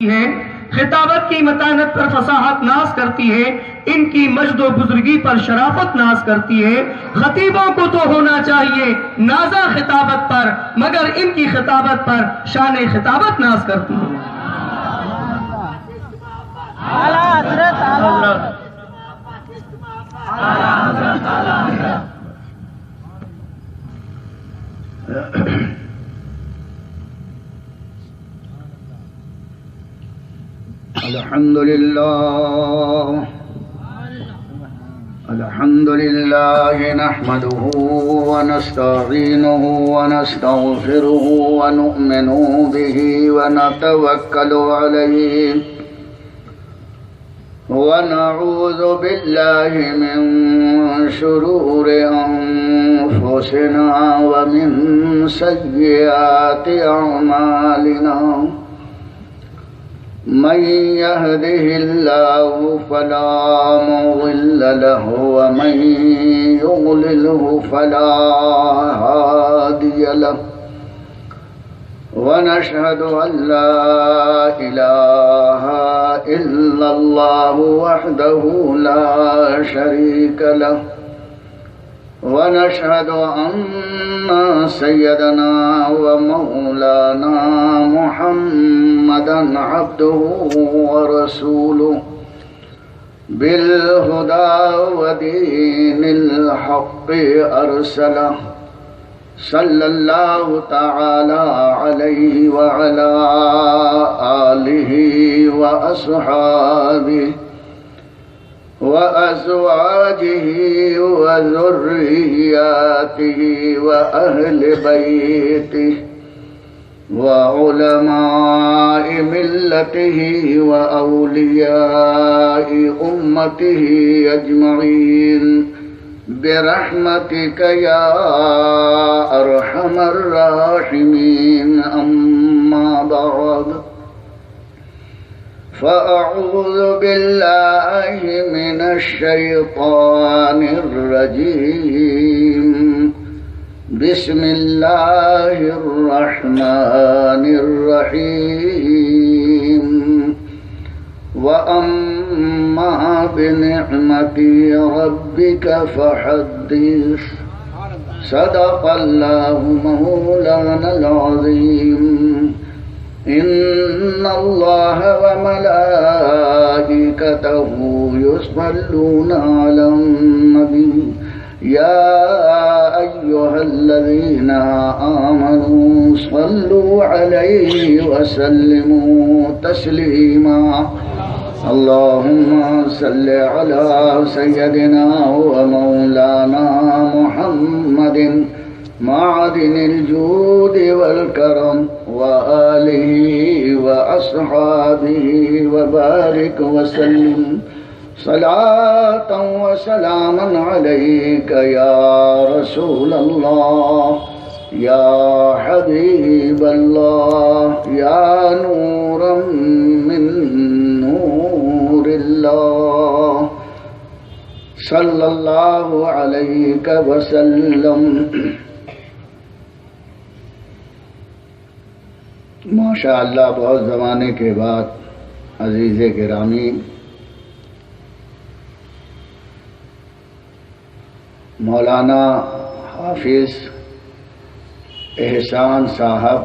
ہے، خطابت کی متانت پر فصاحت ناز کرتی ہے، ان کی مجد و بزرگی پر شرافت ناز کرتی ہے۔ خطیبوں کو تو ہونا چاہیے نازا خطابت پر، مگر ان کی خطابت پر شان خطابت ناز کرتی ہے۔ الحمد لله نحمده ونستعينه ونستغفره ونؤمن به ونتوكل عليه ونعوذ بالله من شرور أنفسنا ومن سيئات أعمالنا، من يهده الله فلا مضل له ومن يضلله فلا هادي له، ونشهد أن لا إله إلا الله وحده لا شريك له، ونشهد أن سيدنا ومولانا محمدا عبده ورسوله بالهدى ودين الحق أرسله، صلى الله تعالى عليه وعلى آله وأصحابه وأزواجه وذرياته وأهل بيته وعلماء ملته وأولياء أمته أجمعين برحمتك يا أرحم الراحمين. أما بعد، فأعوذ بالله من الشيطان الرجيم. بسم الله الرحمن الرحيم. وأما بنعمة ربك فحدث. صدق الله مولانا العظيم. إن الله وملائكته يصلون على النبي يا أيها الذين آمنوا صلوا عليه وسلموا تسليما. اللهم صل على سيدنا ومولانا محمد معدن الجود والكرم وآله وأصحابه وبارك وسلم صلاة وسلاما عليك يا رسول الله، يا حبيب الله، يا نورا من نور الله، صلى الله عليك وسلم. ماشاء اللہ، بہت زمانے کے بعد عزیز گرامی، مولانا حافظ احسان صاحب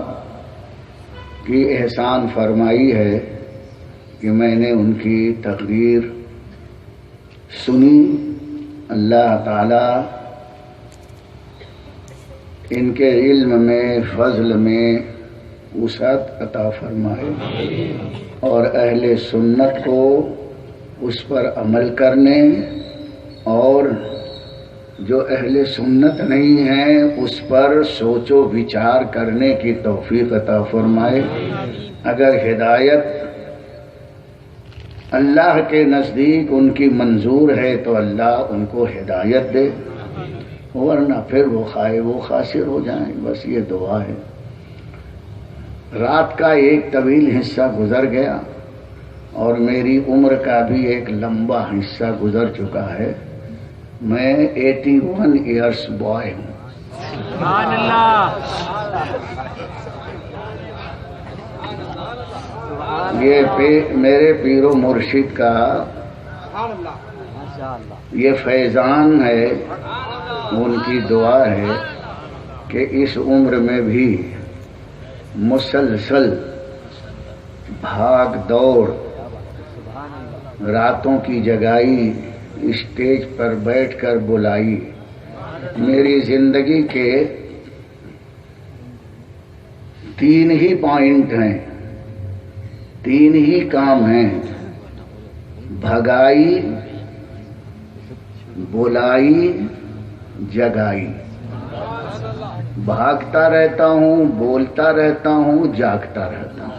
کی احسان فرمائی ہے کہ میں نے ان کی تقریر سنی. اللہ تعالی ان کے علم میں، فضل میں وسعت عطا فرمائے اور اہل سنت کو اس پر عمل کرنے اور جو اہل سنت نہیں ہیں اس پر سوچ و وچار کرنے کی توفیق عطا فرمائے. اگر ہدایت اللہ کے نزدیک ان کی منظور ہے تو اللہ ان کو ہدایت دے، ورنہ پھر وہ خائب و خاسر ہو جائیں. بس یہ دعا ہے. رات کا ایک طویل حصہ گزر گیا اور میری عمر کا بھی ایک لمبا حصہ گزر چکا ہے. میں 81 ایئرس بوائے ہوں. سبحان اللہ. یہ میرے پیر و مرشد کا یہ فیضان ہے، ان کی دعا ہے کہ اس عمر میں بھی مسلسل بھاگ دوڑ، راتوں کی جگائی، اسٹیج پر بیٹھ کر بلائی، میری زندگی کے 3 ہی پوائنٹ ہیں، 3 ہی کام ہیں: بھگائی، بلائی، جگائی۔ بھاگتا رہتا ہوں، بولتا رہتا ہوں، جاگتا رہتا ہوں۔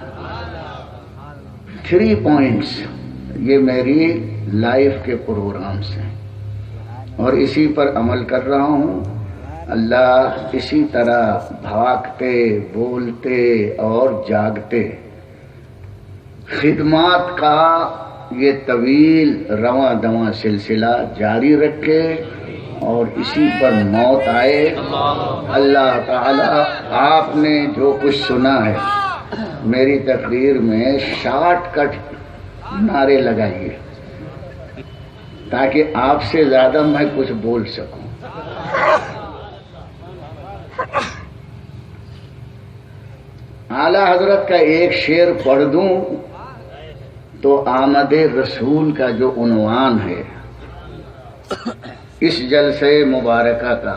3 پوائنٹس یہ میری لائف کے پروگرامز ہیں اور اسی پر عمل کر رہا ہوں۔ اللہ اسی طرح بھاگتے، بولتے اور جاگتے خدمات کا یہ طویل رواں دواں سلسلہ جاری رکھے اور اسی پر موت آئے۔ اللہ تعالی آپ نے جو کچھ سنا ہے میری تقریر میں شارٹ کٹ نعرے لگائیے تاکہ آپ سے زیادہ میں کچھ بول سکوں۔ اعلیٰ حضرت کا ایک شعر پڑھ دوں تو آمد رسول کا جو عنوان ہے اس جلسے مبارکہ کا،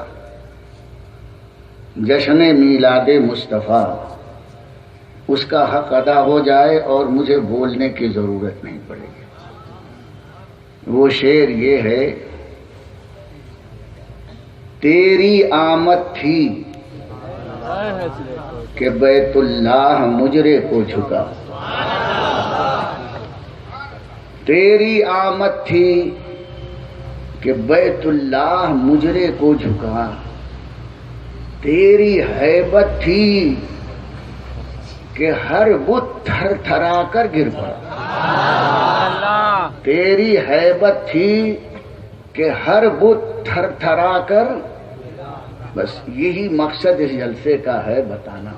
جشن میلاد مصطفیٰ، اس کا حق ادا ہو جائے اور مجھے بولنے کی ضرورت نہیں پڑے گی۔ وہ شعر یہ ہے: تیری آمد تھی کہ بیت اللہ مجرے کو جھکا، تیری آمد تھی کہ بیت اللہ مجرے کو جھکا، تیری ہیبت تھی کہ ہر بت تھر تھرا کر گر پڑا، تیری ہیبت تھی کہ ہر بت تھر تھرا کر، بس یہی مقصد اس جلسے کا ہے بتانا۔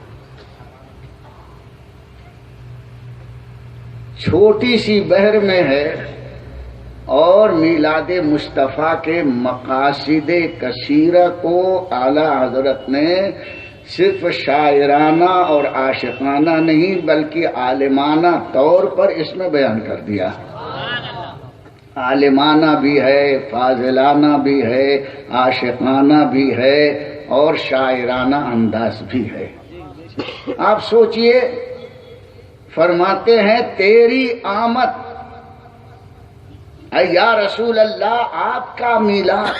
چھوٹی سی بحر میں ہے اور میلاد مصطفیٰ کے مقاصد کثیرہ کو اعلیٰ حضرت نے صرف شاعرانہ اور عاشقانہ نہیں بلکہ عالمانہ طور پر اس میں بیان کر دیا۔ عالمانہ بھی ہے، فاضلانہ بھی ہے، عاشقانہ بھی ہے اور شاعرانہ انداز بھی ہے۔ آپ سوچئے، فرماتے ہیں تیری آمد، اے یا رسول اللہ آپ کا میلاد،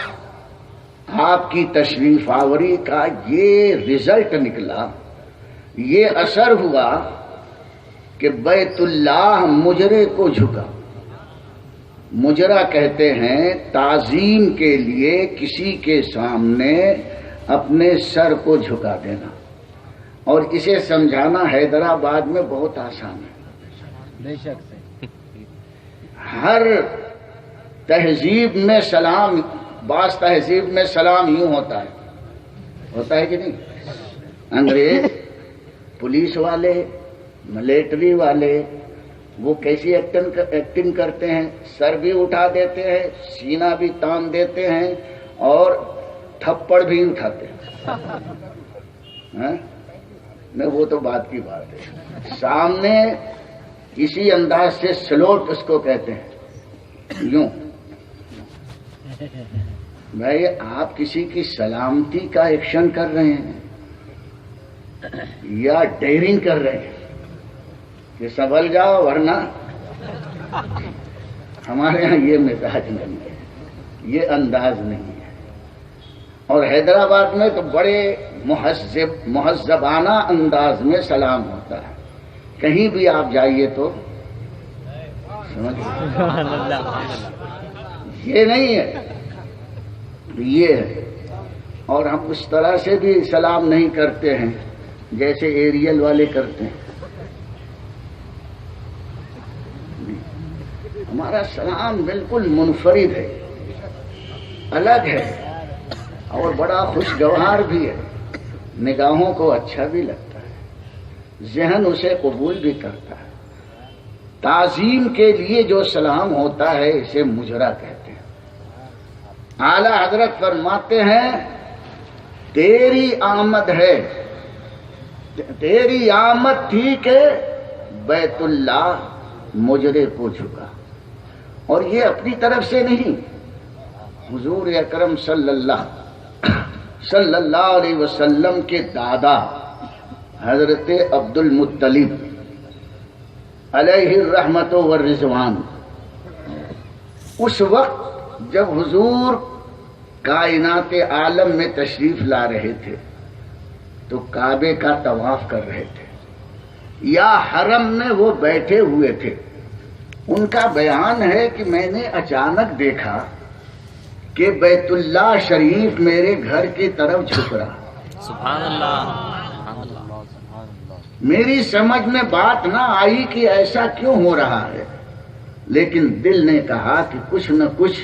آپ کی تشریف آوری کا یہ رزلٹ نکلا، یہ اثر ہوا کہ بیت اللہ مجرے کو جھکا۔ مجرا کہتے ہیں تعظیم کے لیے کسی کے سامنے اپنے سر کو جھکا دینا، اور اسے سمجھانا حیدرآباد میں بہت آسان ہے۔ بے شک سے ہر تہذیب میں سلام، بعض تہذیب میں سلام یوں ہوتا ہے کہ نہیں؟ انگریز، پولیس والے، ملٹری والے وہ کیسی ایکٹنگ کرتے ہیں؟ سر بھی اٹھا دیتے ہیں، سینہ بھی تان دیتے ہیں اور تھپڑ بھی اٹھاتے ہیں۔ نہیں، وہ تو بات کی بات ہے۔ سامنے اسی انداز سے سلوٹ اس کو کہتے ہیں، یوں۔ بھائی آپ کسی کی سلامتی کا ایکشن کر رہے ہیں یا ڈیرنگ کر رہے ہیں کہ سنبھل جاؤ ورنہ؟ ہمارے ہاں یہ مزاج نہیں ہے، یہ انداز نہیں ہے۔ اور حیدرآباد میں تو بڑے مہذبانہ انداز میں سلام ہوتا ہے، کہیں بھی آپ جائیے تو سمجھ یہ نہیں ہے، یہ ہے۔ اور ہم اس طرح سے بھی سلام نہیں کرتے ہیں جیسے ایریل والے کرتے ہیں۔ ہمارا سلام بالکل منفرد ہے، الگ ہے اور بڑا خوشگوار بھی ہے، نگاہوں کو اچھا بھی لگتا ہے، ذہن اسے قبول بھی کرتا ہے۔ تعظیم کے لیے جو سلام ہوتا ہے اسے مجرا کہتے ہیں۔ اعلی حضرت فرماتے ہیں تیری آمد ہے، تیری آمد تھی کہ بیت اللہ مجرے کو جھکا، اور یہ اپنی طرف سے نہیں، حضور اکرم صلی اللہ علیہ وسلم کے دادا حضرت عبد المطلب علیہ الرحمت والرضوان، اس وقت جب حضور کائنات عالم میں تشریف لا رہے تھے تو کعبے کا طواف کر رہے تھے یا حرم میں وہ بیٹھے ہوئے تھے۔ ان کا بیان ہے کہ میں نے اچانک دیکھا کہ بیت اللہ شریف میرے گھر کی طرف جھک رہا۔ سبحان اللہ۔ میری سمجھ میں بات نہ آئی کہ ایسا کیوں ہو رہا ہے، لیکن دل نے کہا کہ کچھ نہ کچھ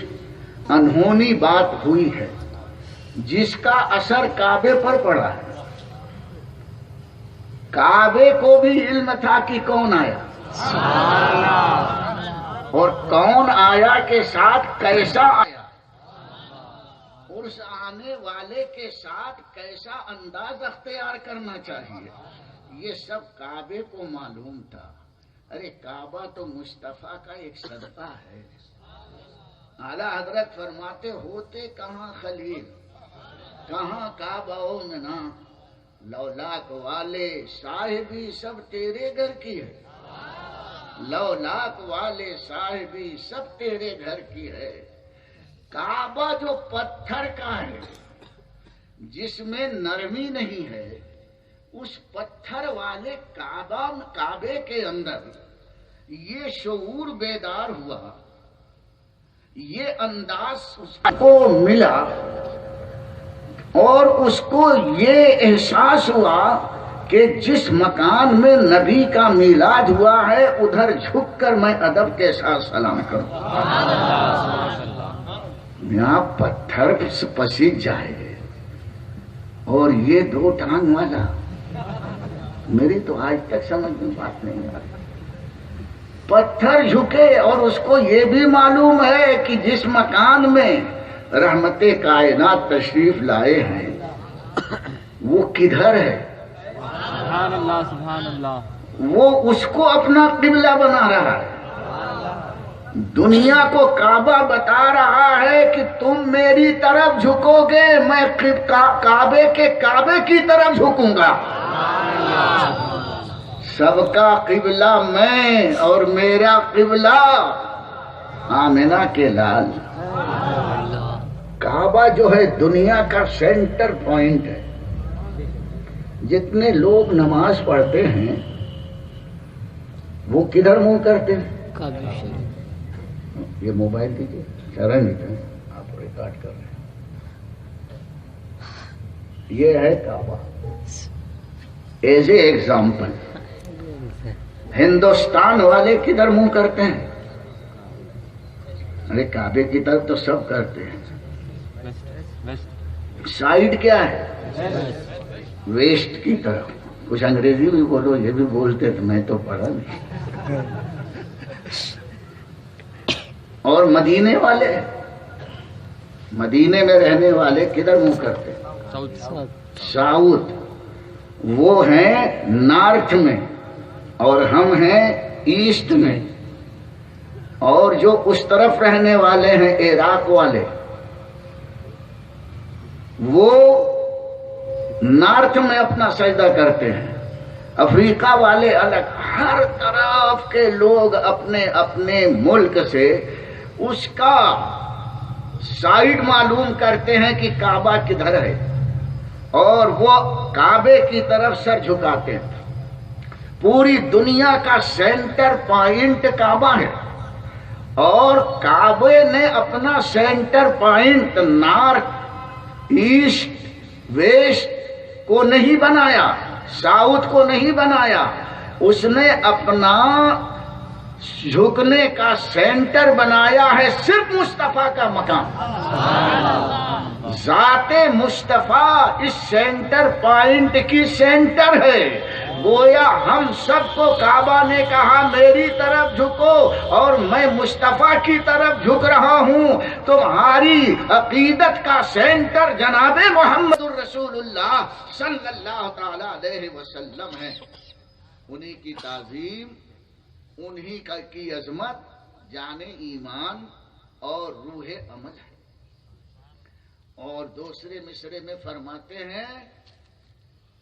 انہونی بات ہوئی ہے جس کا اثر کعبے پر پڑا ہے۔ کعبے کو بھی علم تھا کہ کون آیا، اور کون آیا کے ساتھ کیسا آیا، اور اس آنے والے کے ساتھ کیسا انداز اختیار کرنا چاہیے، یہ سب کعبے کو معلوم تھا۔ ارے کعبہ تو مصطفیٰ کا ایک صدقہ ہے۔ اعلیٰ حضرت فرماتے ہوتے کہاں خلیل، کہاں کعبہ و منا، لولاک والے صاحبی سب تیرے گھر کی ہے، لولاک والے صاحبی سب تیرے گھر کی ہے۔ کعبہ جو پتھر کا ہے جس میں نرمی نہیں ہے، اس پتھر والے کعبے کے اندر یہ شعور بیدار ہوا، یہ انداز اس کو ملا، اور اس کو یہ احساس ہوا کہ جس مکان میں نبی کا میلاد ہوا ہے ادھر جھک کر میں ادب کے ساتھ سلام کروں۔ یہاں پتھر پسیج جائے اور یہ دو ٹانگ والا، میری تو آج تک سمجھ میں بات نہیں آئی۔ پتھر جھکے اور اس کو یہ بھی معلوم ہے کہ جس مکان میں رحمت کائنات تشریف لائے ہیں وہ کدھر ہے، سبحان اللہ سبحان اللہ۔ وہ اس کو اپنا قبلہ بنا رہا ہے، دنیا کو کعبہ بتا رہا ہے کہ تم میری طرف جھکو گے، میں کعبے کی طرف جھکوں گا۔ سب کا قبلہ میں اور میرا قبلہ آمنہ کے لال۔ کعبہ جو ہے دنیا کا سینٹر پوائنٹ ہے۔ جتنے لوگ نماز پڑھتے ہیں وہ کدھر منہ کرتے ہیں؟ یہ موبائل دیجیے، شرح نہیں تھا، آپ ریکارڈ کر رہے ہیں۔ یہ ہے کعبہ ایز اے ایگزامپل۔ ہندوستان والے کدھر منہ کرتے ہیں؟ ارے کعبے کی طرف تو سب کرتے ہیں۔ سائیڈ کیا ہے؟ ویسٹ کی طرف۔ کچھ انگریزی بھی بولو، یہ بھی بولتے تو میں تو پڑھا نہیں۔ اور مدینے والے، مدینے میں رہنے والے کدھر منہ کرتے ہیں؟ ساؤتھ۔ وہ ہیں نارتھ میں اور ہم ہیں ایسٹ میں، اور جو اس طرف رہنے والے ہیں عراق والے وہ نارتھ میں اپنا سجدہ کرتے ہیں، افریقہ والے الگ۔ ہر طرف کے لوگ اپنے اپنے ملک سے اس کا سائیڈ معلوم کرتے ہیں کہ کعبہ کدھر ہے، اور وہ کعبے کی طرف سر جھکاتے ہیں۔ پوری دنیا کا سینٹر پوائنٹ کعبہ ہے، اور کعبے نے اپنا center point north, east, west کو نہیں بنایا، ساؤتھ کو نہیں بنایا، اس نے اپنا جھکنے کا سینٹر بنایا ہے صرف مصطفیٰ کا مقام۔ ذات مصطفیٰ اس سینٹر پوائنٹ کی سینٹر ہے، گویا ہم سب کو کعبہ نے کہا میری طرف جھکو اور میں مصطفیٰ کی طرف جھک رہا ہوں. تمہاری عقیدت کا سینٹر جناب محمد الرسول اللہ صلی اللہ تعالی علیہ وسلم ہے. انہی کی تعظیم، انہی کی عظمت جان ایمان اور روح عمل ہے. اور دوسرے مصرے میں فرماتے ہیں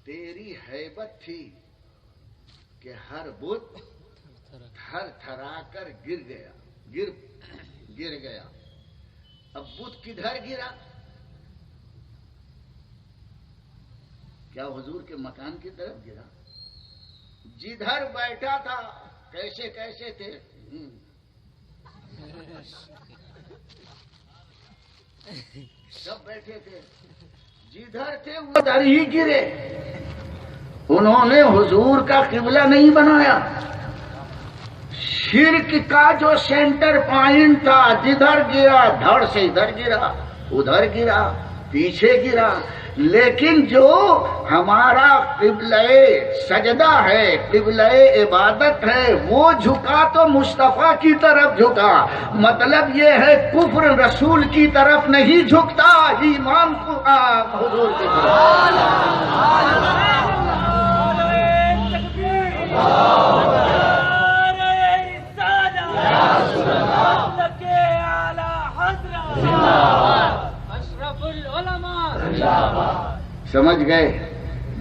تیری ہیبت تھی کہ ہر بت تھر تھرا کر گر گیا. اب بت کدھر گرا؟ کیا حضور کے مکان کی طرف گرا؟ جدھر بیٹھا تھا کیسے کیسے تھے سب بیٹھے تھے، جدھر تھے ادھر ہی گرے. انہوں نے حضور کا قبلہ نہیں بنایا. شرک کا جو سینٹر پوائنٹ تھا جدھر گرا دھڑ سے ادھر گرا ادھر گرا پیچھے گرا. لیکن جو ہمارا قبلہ سجدہ ہے، قبلہ عبادت ہے، وہ جھکا تو مصطفیٰ کی طرف جھکا. مطلب یہ ہے کفر رسول کی طرف نہیں جھکتا، ایمان حضور کی سمجھ گئے.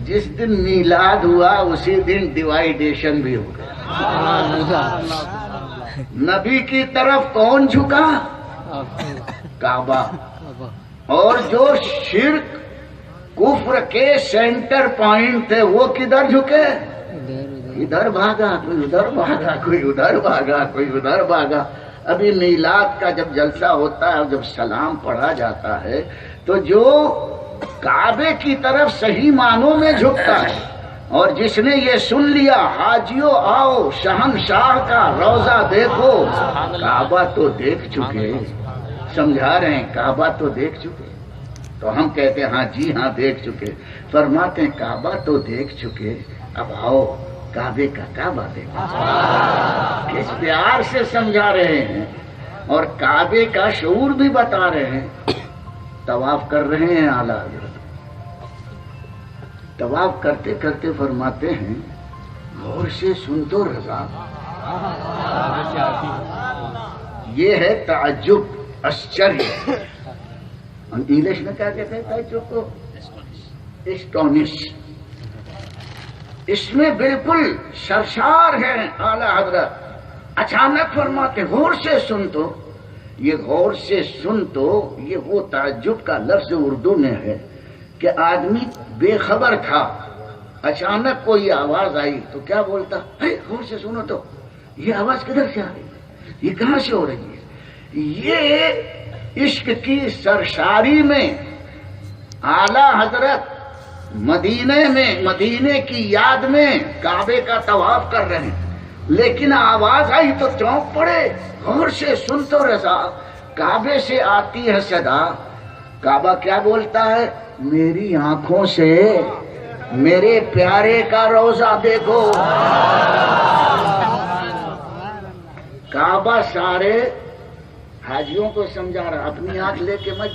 جس دن میلاد ہوا اسی دن ڈیوائیڈیشن بھی ہو گیا. نبی کی طرف کون جھکا؟ کعبہ. اور جو شرک کفر کے سینٹر پوائنٹ تھے وہ کدھر جھکے؟ ادھر بھاگا کوئی ادھر بھاگا کوئی ادھر بھاگا کوئی ادھر بھاگا. ابھی میلاد کا جب جلسہ ہوتا ہے جب سلام پڑھا جاتا ہے تو جو کعبے کی طرف صحیح معنوں میں جھکتا ہے اور جس نے یہ سن لیا حاجیوں آؤ شہنشاہ کا روضہ دیکھو، کعبہ تو دیکھ چکے، سمجھا رہے ہیں کعبہ تو دیکھ چکے. تو ہم کہتے ہیں ہاں جی ہاں دیکھ چکے. فرماتے ہیں کعبہ تو دیکھ چکے، اب آؤ کعبے کا کعبہ دیکھو. کس پیار سے سمجھا رہے ہیں اور کعبے کا شعور بھی بتا رہے ہیں. طواف کر رہے ہیں اعلیٰ حضرت. طواف کرتے کرتے فرماتے ہیں غور سے سن تو رضا. یہ ہے تعجب، آشچریہ. انگلش میں کیا کہتے ہیں تعجب کو؟ اسٹونش. اس میں بالکل سرشار ہے اعلیٰ حضرت. اچانک فرماتے غور سے سن تو. یہ غور سے سن تو یہ وہ تعجب کا لفظ اردو میں ہے کہ آدمی بے خبر تھا، اچانک کوئی آواز آئی تو کیا بولتا؟ غور سے سنو تو یہ آواز کدھر سے آ رہی ہے، یہ کہاں سے ہو رہی ہے؟ یہ عشق کی سرشاری میں اعلیٰ حضرت مدینے کی یاد میں کعبے کا طواف کر رہے ہیں. لیکن آواز آئی تو چونک پڑے. غور سے سن تو رضا. کعبے سے آتی ہے صدا. کعبہ کیا بولتا ہے؟ میری آنکھوں سے میرے پیارے کا روضہ دیکھو. کعبہ سارے حاجیوں کو سمجھا رہا اپنی آنکھ لے کے مت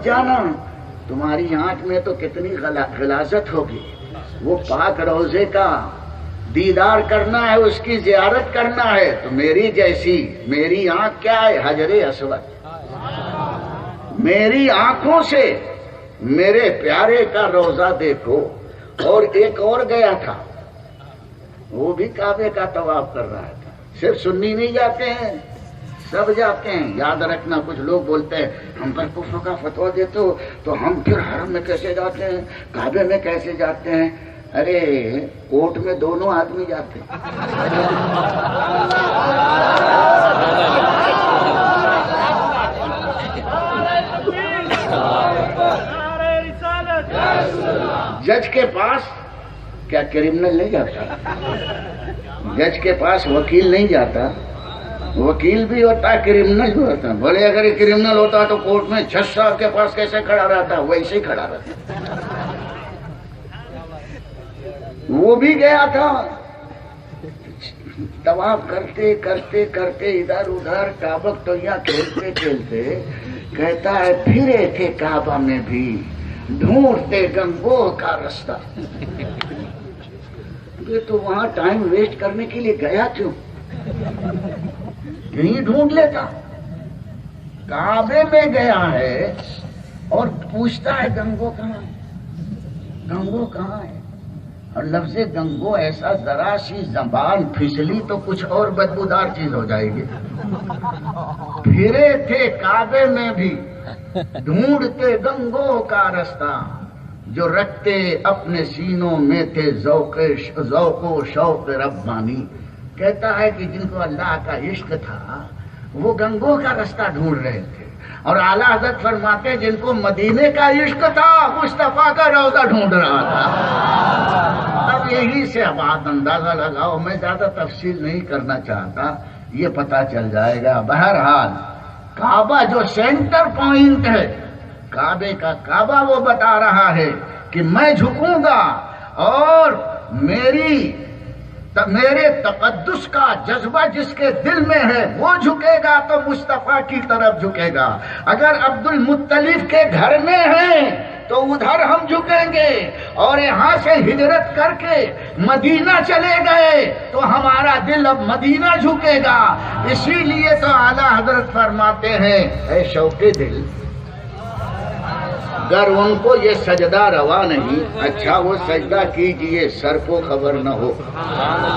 جانا. تمہاری آنکھ میں تو کتنی غلاظت ہوگی. وہ پاک روضے کا دیدار کرنا ہے، اس کی زیارت کرنا ہے تو میری جیسی میری آنکھ کیا ہے؟ حجر اسود. میری آنکھوں سے میرے پیارے کا روضہ دیکھو. اور ایک اور گیا تھا وہ بھی کعبے کا طواف کر رہا تھا. صرف سنی نہیں جاتے ہیں، سب جاتے ہیں. یاد رکھنا کچھ لوگ بولتے ہیں ہم پر کفر کا فتویٰ دیتے ہو تو ہم پھر حرم میں کیسے جاتے ہیں، کعبے میں کیسے جاتے ہیں؟ ارے کوٹ میں دونوں آدمی جاتے ہیں. جج کے پاس کیا کرمنل نہیں جاتا؟ جج کے پاس وکیل نہیں جاتا. وکیل بھی ہوتا ہے کرمنل بھی ہوتا ہے. بھلے اگر یہ کرمنل ہوتا تو کورٹ میں جج صاحب کے پاس کیسے کھڑا رہتا؟ ویسے ہی کھڑا رہتا. وہ بھی گیا تھا، طواف کرتے کرتے کرتے ادھر ادھر ٹابک ٹویا کھیلتے کھیلتے کہتا ہے پھرے تھے کعبہ میں بھی ڈھونڈتے گنگو کا رستہ۔ یہ تو وہاں ٹائم ویسٹ کرنے کے لیے گیا کیوں؟ یہیں ڈھونڈ لیتا۔ کعبے میں گیا ہے اور پوچھتا ہے گنگو کہاں ہے، گنگو کہاں ہے؟ اور لفظ گنگو ایسا ذرا سی زبان پھسلی تو کچھ اور بدبودار چیز ہو جائے گی۔ پھرے تھے کعبے میں بھی ڈھونڈتے گنگو کا رستہ، جو رکھتے اپنے سینوں میں تھے ذوق و شوق ربانی۔ کہتا ہے کہ جن کو اللہ کا عشق تھا وہ گنگو کا رستہ ڈھونڈ رہے تھے، اور اعلیٰ حضرت فرماتے جن کو مدینے کا عشق تھا مصطفیٰ کا روضہ ڈھونڈ رہا تھا۔ اب یہی سے بات اندازہ لگاؤ، میں زیادہ تفصیل نہیں کرنا چاہتا، یہ پتہ چل جائے گا۔ بہرحال کعبہ جو سینٹر پوائنٹ ہے، کعبے کا کعبہ وہ بتا رہا ہے کہ میں جھکوں گا اور میرے تقدس کا جذبہ جس کے دل میں ہے وہ جھکے گا تو مصطفیٰ کی طرف جھکے گا۔ اگر عبد المطلب کے گھر میں ہیں تو ادھر ہم جھکیں گے، اور یہاں سے ہجرت کر کے مدینہ چلے گئے تو ہمارا دل اب مدینہ جھکے گا۔ اسی لیے تو اعلیٰ حضرت فرماتے ہیں اے شوق دل، اگر ان کو یہ سجدہ روا نہیں، اچھا وہ سجدہ کیجئے سر کو خبر نہ ہو۔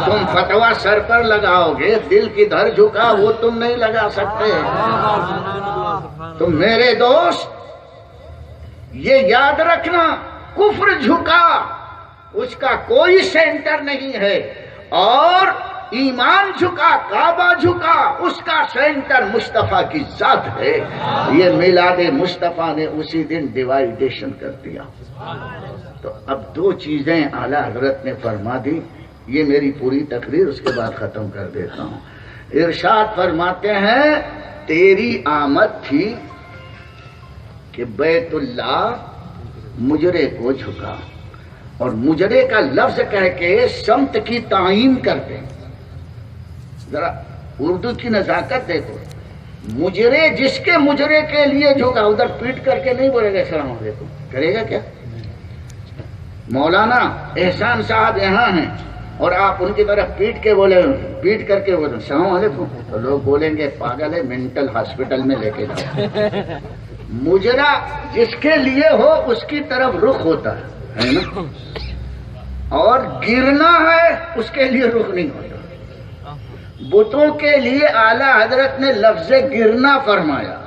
تم فتویٰ سر پر لگاؤ گے، دل کدھر جھکا وہ تم نہیں لگا سکتے۔ تو میرے دوست یہ یاد رکھنا، کفر جھکا اس کا کوئی سینٹر نہیں ہے، اور ایمان جھکا، کعبہ جھکا، اس کا سینٹر مصطفیٰ کی ذات ہے۔ یہ میلاد مصطفیٰ نے اسی دن ڈیوائیڈیشن کر دیا۔ تو اب دو چیزیں اعلیٰ حضرت نے فرما دی، یہ میری پوری تقریر اس کے بعد ختم کر دیتا ہوں۔ ارشاد فرماتے ہیں تیری آمد تھی کہ بیت اللہ مجرے کو جھکا، اور مجرے کا لفظ کہہ کے سمت کی تعین کرتے ہیں۔ ذرا اردو کی نزاکت دیکھو، مجرے جس کے مجرے کے لیے جھکا، ادھر پیٹ کر کے نہیں بولے گا السلام علیکم، کرے گا کیا؟ مولانا احسان صاحب یہاں ہیں اور آپ ان کی طرف پیٹ کے بولے، پیٹ کر کے بولے السلام علیکم، تو لوگ بولیں گے پاگل ہے، مینٹل ہاسپٹل میں لے کے جاؤ۔ مجرا جس کے لیے ہو اس کی طرف رخ ہوتا ہے نا، اور گرنا ہے اس کے لیے رخ نہیں ہوتا۔ بتوں کے لیے اعلیٰ حضرت نے لفظ گرنا فرمایا،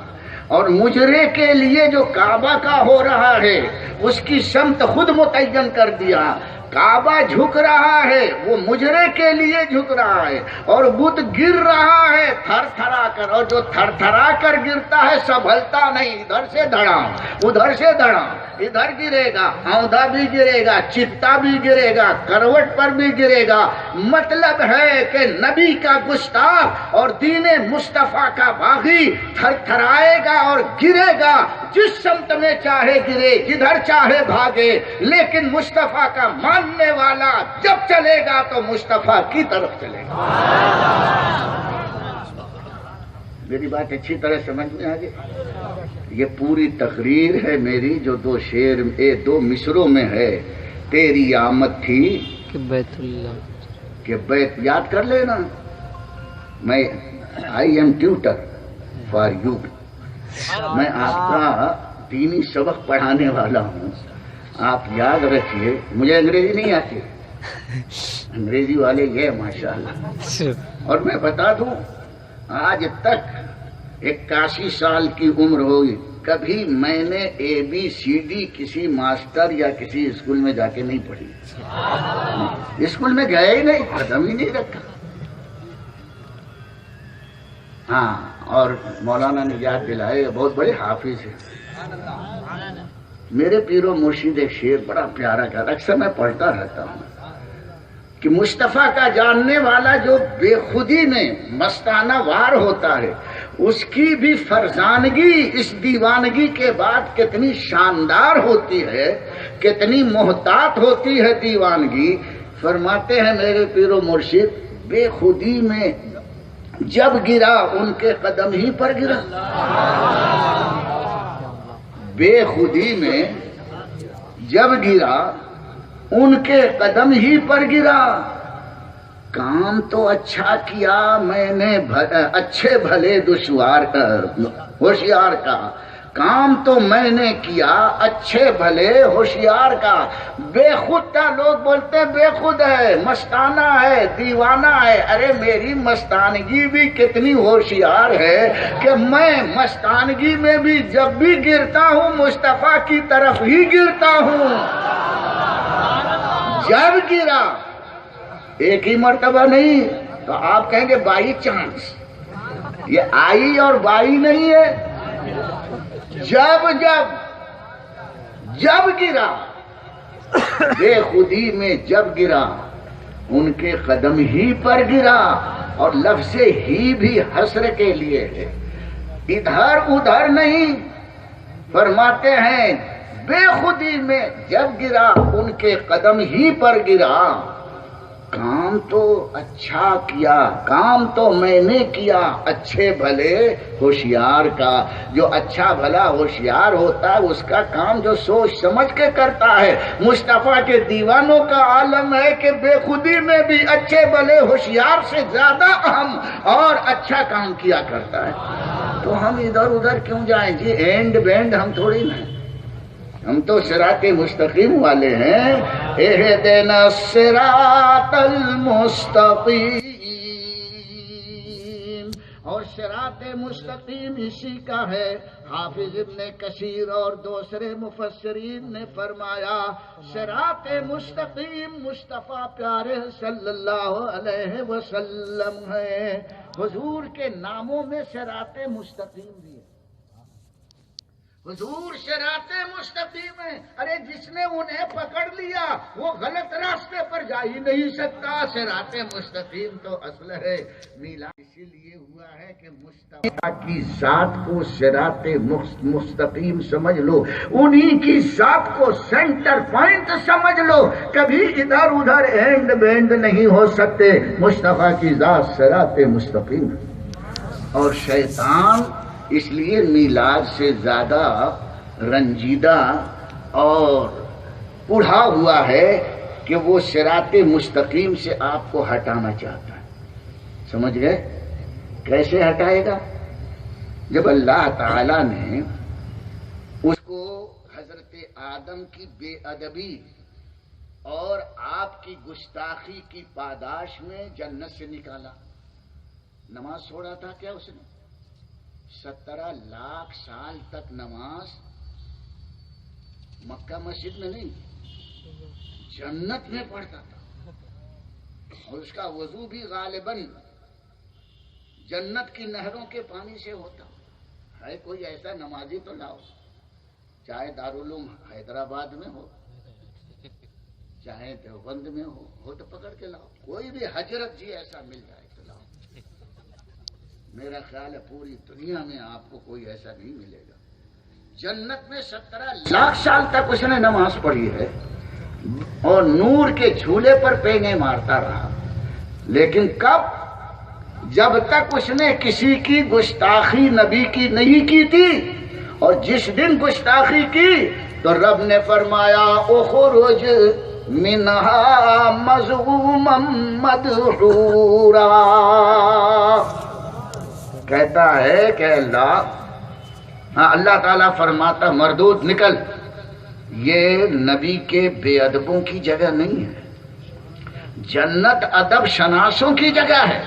اور مجرے کے لیے جو کعبہ کا ہو رہا ہے اس کی سمت خود متعین کر دیا۔ کعبہ جھک رہا ہے، وہ مجرے کے لیے جھک رہا ہے، اور بت گر رہا ہے تھر تھرا کر، اور جو تھر تھرا کر گرتا ہے سنبھلتا نہیں، ادھر سے دھڑام ادھر سے دھڑام، ادھر گرے گا، آؤندہ بھی گرے گا، چپتا بھی گرے گا، کروٹ پر بھی گرے گا۔ مطلب ہے کہ نبی کا گستاخ اور دین مصطفیٰ کا باغی تھر تھرائے گا اور گرے گا، جس سمت میں چاہے گرے، جدھر چاہے بھاگے، لیکن مصطفیٰ کا ماننے والا جب چلے گا تو مصطفیٰ کی طرف چلے گا۔ میری بات اچھی طرح سمجھ میں آ گئی؟ یہ پوری تقریر ہے میری جو دو مصروں میں ہے۔ تیری آمد تھی کہ بیت اللہ، کہ بیت یاد کر لینا، میں I am tutor for you, میں آپ کا دینی سبق پڑھانے والا ہوں، آپ یاد رکھیے۔ مجھے انگریزی نہیں آتی، انگریزی والے یہ ماشاءاللہ۔ اور میں بتا دوں آج تک 81 سال کی عمر ہوئی، کبھی میں نے ABCD کسی ماسٹر یا کسی اسکول میں جا کے نہیں پڑھی، اسکول میں گیا ہی نہیں، قدم ہی نہیں رکھا۔ ہاں، اور مولانا نے یاد دلائے، بہت بڑے حافظ ہیں۔ میرے پیر و مرشد ایک شعر بڑا پیارا کہا، اکثر میں پڑھتا رہتا ہوں کہ مصطفیٰ کا جاننے والا جو بے خودی میں مستانہ وار ہوتا ہے، اس کی بھی فرزانگی اس دیوانگی کے بعد کتنی شاندار ہوتی ہے، کتنی محتاط ہوتی ہے دیوانگی۔ فرماتے ہیں میرے پیر و مرشد بے خودی میں جب گرا ان کے قدم ہی پر گرا. بے خودی میں جب گرا ان کے قدم ہی پر گرا. کام تو اچھا کیا میں نے اچھے بھلے دشوار کا ہوشیار کا. کام تو میں نے کیا اچھے بھلے ہوشیار کا. بے خود کا لوگ بولتے ہیں بے خود ہے، مستانہ ہے، دیوانہ ہے. ارے میری مستانگی بھی کتنی ہوشیار ہے کہ میں مستانگی میں بھی جب بھی گرتا ہوں مصطفیٰ کی طرف ہی گرتا ہوں. جب گرا ایک ہی مرتبہ نہیں تو آپ کہیں گے بائی چانس. یہ آئی اور بائی نہیں ہے. جب گرا بے خودی میں جب گرا ان کے قدم ہی پر گرا. اور لفظ ہی بھی حسر کے لیے ہے، ادھر ادھر نہیں. فرماتے ہیں بے خودی میں جب گرا ان کے قدم ہی پر گرا. کام تو اچھا کیا، کام تو میں نے کیا اچھے بھلے ہوشیار کا. جو اچھا بھلا ہوشیار ہوتا ہے اس کا کام جو سوچ سمجھ کے کرتا ہے. مصطفیٰ کے دیوانوں کا عالم ہے کہ بے خودی میں بھی اچھے بھلے ہوشیار سے زیادہ اہم اور اچھا کام کیا کرتا ہے. تو ہم ادھر ادھر کیوں جائیں جی؟ اینڈ بینڈ ہم تھوڑی نہ، ہم تو صراط مستقیم والے ہیں. اہدنا الصراط المستقیم. اور صراط مستقیم اسی کا ہے. حافظ ابن کثیر اور دوسرے مفسرین نے فرمایا صراط مستقیم مصطفیٰ پیارے صلی اللہ علیہ وسلم ہے. حضور کے ناموں میں صراط مستقیم بھی ہے. حضور صراط مستقیم ہے. ارے جس نے انہیں پکڑ لیا وہ غلط راستے پر جا ہی نہیں سکتا. صراط مستقیم تو اصل ہے. میلاد اسی لیے ہوا ہے کہ مصطفیٰ کی ذات کو صراط مستقیم سمجھ لو، انہی کی ذات کو سینٹر پوائنٹ سمجھ لو. کبھی ادھر ادھر اینڈ بینڈ نہیں ہو سکتے. مصطفیٰ کی ذات صراط مستقیم. اور شیطان اس لیے میلاد سے زیادہ رنجیدہ اور اڑھا ہوا ہے کہ وہ صراط مستقیم سے آپ کو ہٹانا چاہتا ہے. سمجھ گئے؟ کیسے ہٹائے گا؟ جب اللہ تعالی نے اس کو حضرت آدم کی بے ادبی اور آپ کی گستاخی کی پاداش میں جنت سے نکالا. نماز چھوڑا تھا کیا اس نے؟ 17 لاکھ سال تک نماز مکہ مسجد میں نہیں جنت میں پڑھتا تھا. اور اس کا وضو بھی غالباً جنت کی نہروں کے پانی سے ہوتا ہے. کوئی ایسا نمازی تو لاؤ، چاہے دارالعلوم حیدرآباد میں ہو چاہے دیوبند میں ہو تو پکڑ کے لاؤ. کوئی بھی حضرت جی ایسا مل جائے تو لاؤ. میرا خیال ہے پوری دنیا میں آپ کو کوئی ایسا نہیں ملے گا. جنت میں 17 لاکھ سال تک اس نے نماز پڑھی ہے اور نور کے جھولے پر پینگے مارتا رہا. لیکن کب؟ جب تک اس نے کسی کی گستاخی نبی کی نہیں کی تھی. اور جس دن گستاخی کی تو رب نے فرمایا اخرج منہا مذموما مدحورا. کہتا ہے کہ اللہ تعالیٰ فرماتا مردود نکل. یہ نبی کے بے ادبوں کی جگہ نہیں ہے. جنت ادب شناسوں کی جگہ ہے.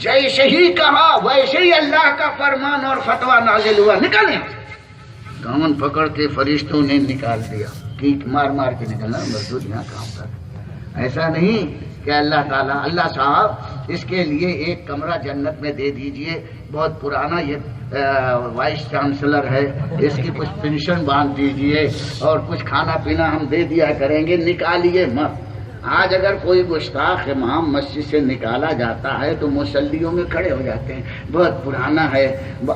جیسے ہی کہا ویسے ہی اللہ کا فرمان اور فتویٰ نازل ہوا. نکلیں. دامن پکڑ کے فرشتوں نے نکال دیا. کیک مار مار کے نکلنا مردود یہاں کام کر. ایسا نہیں کہ اللہ تعالیٰ اللہ صاحب اس کے لیے ایک کمرہ جنت میں دے دیجئے، بہت پرانا یہ وائس چانسلر ہے، اس کی کچھ پینشن باندھ دیجئے اور کچھ کھانا پینا ہم دے دیا کریں گے. نکالیے مت. آج اگر کوئی گستاخ امام مسجد سے نکالا جاتا ہے تو مصلیوں میں کھڑے ہو جاتے ہیں، بہت پرانا ہے،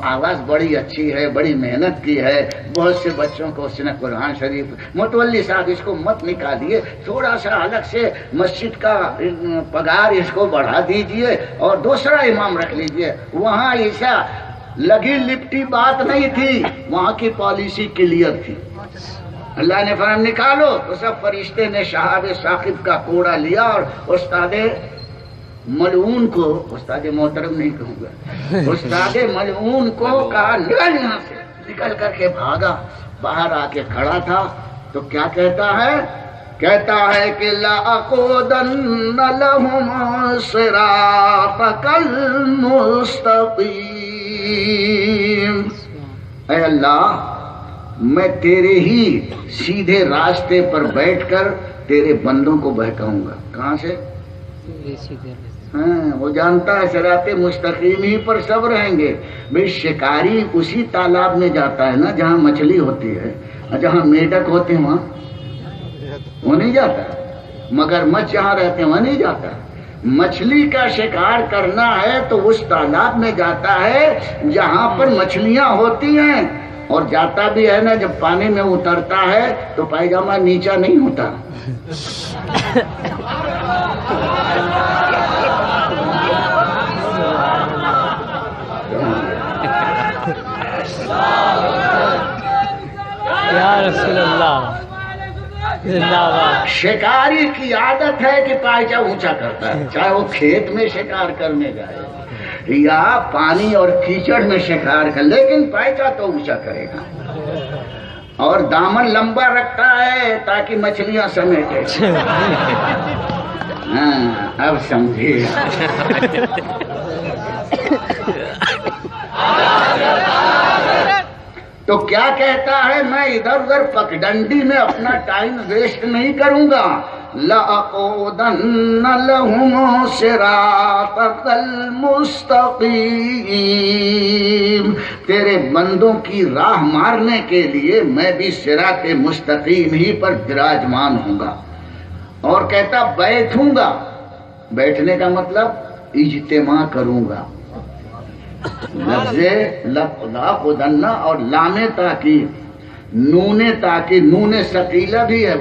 آواز بڑی اچھی ہے، بڑی محنت کی ہے، بہت سے بچوں کو اس نے قرآن شریف، متولی صاحب اس کو مت نکالیے، تھوڑا سا الگ سے مسجد کا پگار اس کو بڑھا دیجئے اور دوسرا امام رکھ لیجئے۔ وہاں ایسا لگی لپٹی بات نہیں تھی، وہاں کی پالیسی کلیئر تھی۔ اللہ نے فرمایا نکالو، تو سب فرشتے نے شہاب ثاقب کا کوڑا لیا اور استاد ملعون کو، استاد محترم نہیں کہوں گا، استاد ملعون کو کہا نکل یہاں سے، نکل کر کے بھاگا، باہر آ کے کھڑا تھا تو کیا کہتا ہے؟ کہتا ہے کہ لَأَقْعُدَنَّ لَهُمْ صِرَاطَكَ الْمُسْتَقِيمَ، اے اللہ میں تیرے ہی سیدھے راستے پر بیٹھ کر تیرے بندوں کو بہکاؤں گا۔ کہاں سے؟ ہاں، وہ جانتا ہے صراط مستقیم ہی پر سب رہیں گے۔ بھئی شکاری اسی تالاب میں جاتا ہے نا جہاں مچھلی ہوتی ہے، جہاں میڈک ہوتے ہیں وہاں وہ نہیں جاتا، مگر مچھ جہاں رہتے ہیں وہاں نہیں جاتا۔ مچھلی کا شکار کرنا ہے تو اس تالاب میں جاتا ہے جہاں پر مچھلیاں ہوتی ہیں، اور جاتا بھی ہے نا جب پانی میں اترتا ہے تو پائجامہ نیچا نہیں ہوتا۔ یا رسول اللہ، شکاری کی عادت ہے کہ پائجا اونچا کرتا ہے، چاہے وہ کھیت میں شکار کرنے جائے یا پانی اور کیچڑ میں شکار کر، لیکن پائجا تو اونچا کرے گا، اور دامن لمبا رکھتا ہے تاکہ مچھلیاں سمیٹے۔ ہاں اب سمجھے۔ تو کیا کہتا ہے؟ میں ادھر ادھر پگڈنڈی میں اپنا ٹائم ویسٹ نہیں کروں گا۔ لَأَقْعُدَنَّ لَهُمْ صِرَاطَكَ الْمُسْتَقِيمَ، تیرے بندوں کی راہ مارنے کے لیے میں بھی صراط مستقیم ہی پر براجمان ہوں گا۔ اور کہتا بیٹھوں گا، بیٹھنے کا مطلب اجتماع کروں گا۔ لفظ لَأَقْعُدَنَّ اور لام تاکید، نون تاکید، نون ثقیلہ بھی ہے،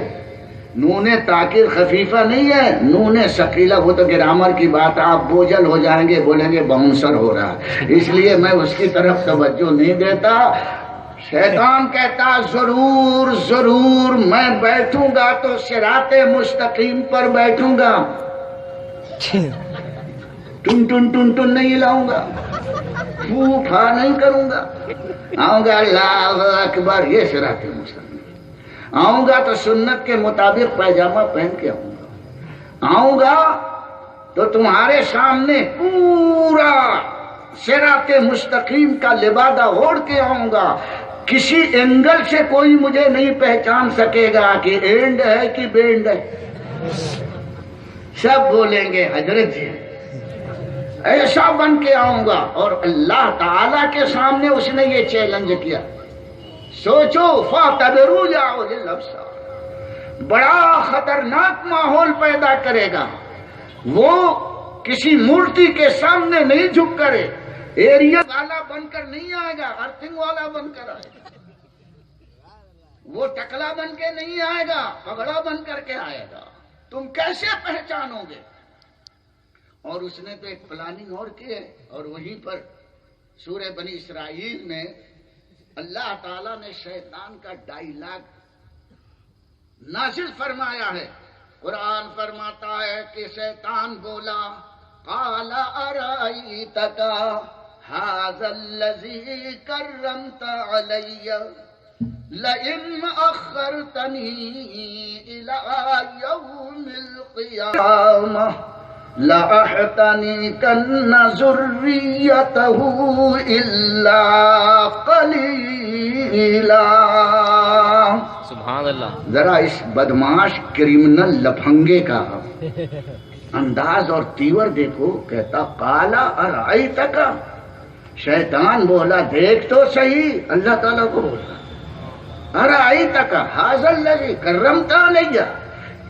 نون تاکید خفیفہ نہیں ہے، نون ثقیلہ وہ تو گرامر کی بات ہے، آپ بوجھل ہو جائیں گے، بولیں گے باؤنسر ہو رہا ہے، اس لیے میں اس کی طرف توجہ نہیں دیتا۔ شیطان کہتا ضرور ضرور میں بیٹھوں گا تو صراط مستقیم پر بیٹھوں گا، ٹن ٹن ٹن ٹن نہیں لاؤں گا، پھو پھا نہیں کروں گا، آؤں گا اللہ اکبر، یہ صراط مستقیم۔ آؤں گا تو سنت کے مطابق پائجامہ پہن کے آؤں گا، آؤں گا تو تمہارے سامنے پورا صراط مستقیم کا لبادہ اوڑھ کے آؤں گا، کسی اینگل سے کوئی مجھے نہیں پہچان سکے گا کہ اینڈ ہے کہ بینڈ ہے، سب بولیں گے حضرت جی، ایسا بن کے آؤں گا۔ اور اللہ تعالیٰ کے سامنے اس نے یہ چیلنج کیا، سوچو فَاعْتَبِرُوا يَا أُولِي الْأَبْصَارِ، بڑا خطرناک ماحول پیدا کرے گا، وہ کسی مورتی کے سامنے نہیں جھک کرے، ایریا والا بن کر نہیں آئے گا، ارتھنگ والا بن کر آئے گا، وہ ٹکلا بن کے نہیں آئے گا، پگڑا بن کر کے آئے گا، تم کیسے پہچانو گے؟ اور اس نے تو ایک پلاننگ اور کی ہے، اور وہیں پر سورہ بنی اسرائیل میں اللہ تعالیٰ نے شیطان کا ڈائیلاگ نازل فرمایا ہے۔ قرآن فرماتا ہے کہ شیطان بولا قال ارأیتک ھذا الذی کرمت علی لئن اخرتنی الی یوم القیامہ لَأَحْتَنِكَنَّ ذُرِّيَّتَهُ إِلَّا قَلِيلًا۔ سبحان اللہ۔ ذرا اس بدماش کرمنل لفنگے کا انداز اور تیور دیکھو، کہتا قَالَ أَرَأَيْتَكَ، شیطان بولا دیکھ تو صحیح، اللہ تعالیٰ کو بولا أَرَأَيْتَكَ هَذَا الَّذِي كَرَّمْتَ عَلَيَّ،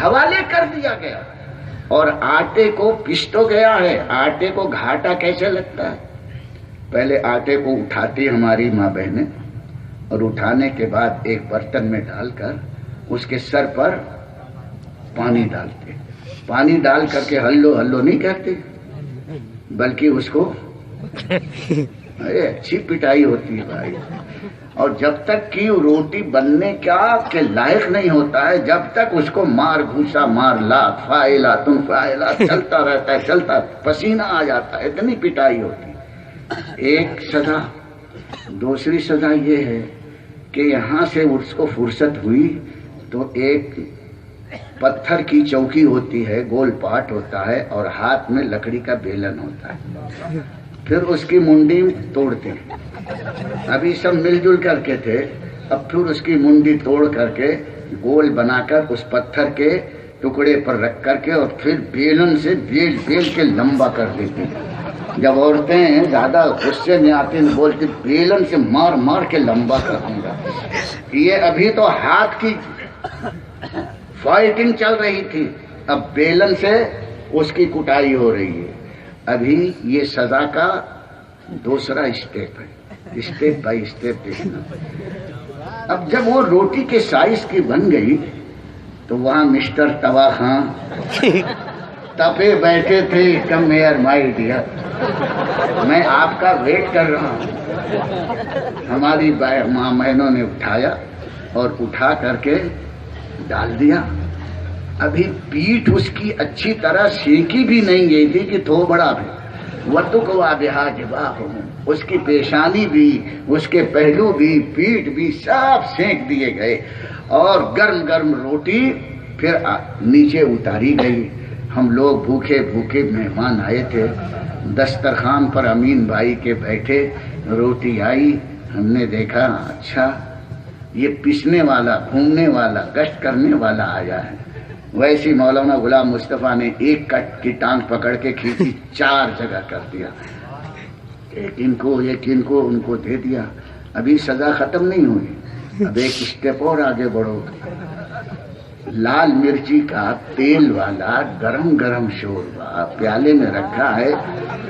حوالے کر دیا گیا. اور آٹے کو پس تو گیا ہے، آٹے کو گھاٹا کیسے لگتا ہے؟ پہلے آٹے کو اٹھاتی ہماری ماں بہنیں، اور اٹھانے کے بعد ایک برتن میں ڈال کر اس کے سر پر پانی ڈالتے. پانی ڈال کر کے ہلو ہلو نہیں کہتے، بلکہ اس کو اچھی پٹائی ہوتی ہے بھائی. اور جب تک کہ روٹی بننے کے لائق نہیں ہوتا ہے، جب تک اس کو مار گھوسا مار لات فائلہ تم فائلہ چلتا رہتا ہے، چلتا پسینہ آ جاتا ہے، اتنی پٹائی ہوتی. ایک سزا. دوسری سزا یہ ہے کہ یہاں سے اس کو فرصت ہوئی تو ایک پتھر کی چوکی ہوتی ہے، گول پاٹ ہوتا ہے، اور ہاتھ میں لکڑی کا بیلن ہوتا ہے. پھر اس کی منڈی توڑتے ہیں. ابھی سب مل جل کر کے تھے، اب پھر اس کی منڈی توڑ کر کے گول بنا کر اس پتھر کے ٹکڑے پر رکھ کر کے اور پھر بیلن سے بیل بیل کے لمبا کر دیتے. جب عورتیں زیادہ غصے میں آتی ہیں بولتی بیلن سے مار مار کے لمبا کر دوں گا. یہ ابھی تو ہاتھ کی فائٹنگ چل رہی تھی، اب بیلن سے اس کی کٹائی ہو رہی ہے. ابھی یہ سزا کا دوسرا اسٹیپ ہے، اسٹیپ بائی اسٹیپ دیکھنا. اب جب وہ روٹی کے سائز کی بن گئی تو وہاں مسٹر توا خان تپے بیٹھے تھے. کم ہیئر مائی ڈیئر، میں آپ کا ویٹ کر رہا ہوں. ہماری ماں بہنوں نے اٹھایا اور اٹھا کر کے ڈال دیا. ابھی پیٹھ اس کی اچھی طرح سینکی بھی نہیں گئی تھی کہ تھو بڑا بھی وَتُقْوَى بِهَا جِبَاهُهُمْ، اس کی پیشانی بھی، اس کے پہلو بھی، پیٹھ بھی سب سینک دیے گئے. اور گرم گرم روٹی پھر نیچے اتاری گئی. ہم لوگ بھوکے بھوکے مہمان آئے تھے، دسترخوان پر امین بھائی کے بیٹھے، روٹی آئی. ہم نے دیکھا اچھا یہ پسنے والا، گھومنے والا، گشت کرنے والا آیا ہے. ویسی مولانا غلام مصطفیٰ نے ایک کٹ کی ٹانگ پکڑ کے کھینچی، 4 جگہ کر دیا. ایک ان کو ایک ان کو، ان کو دے دیا. ابھی سزا ختم نہیں ہوئی، اب ایک اسٹیپ اور آگے بڑھو. لال مرچی کا تیل والا گرم گرم شوربہ پیالے میں رکھا ہے.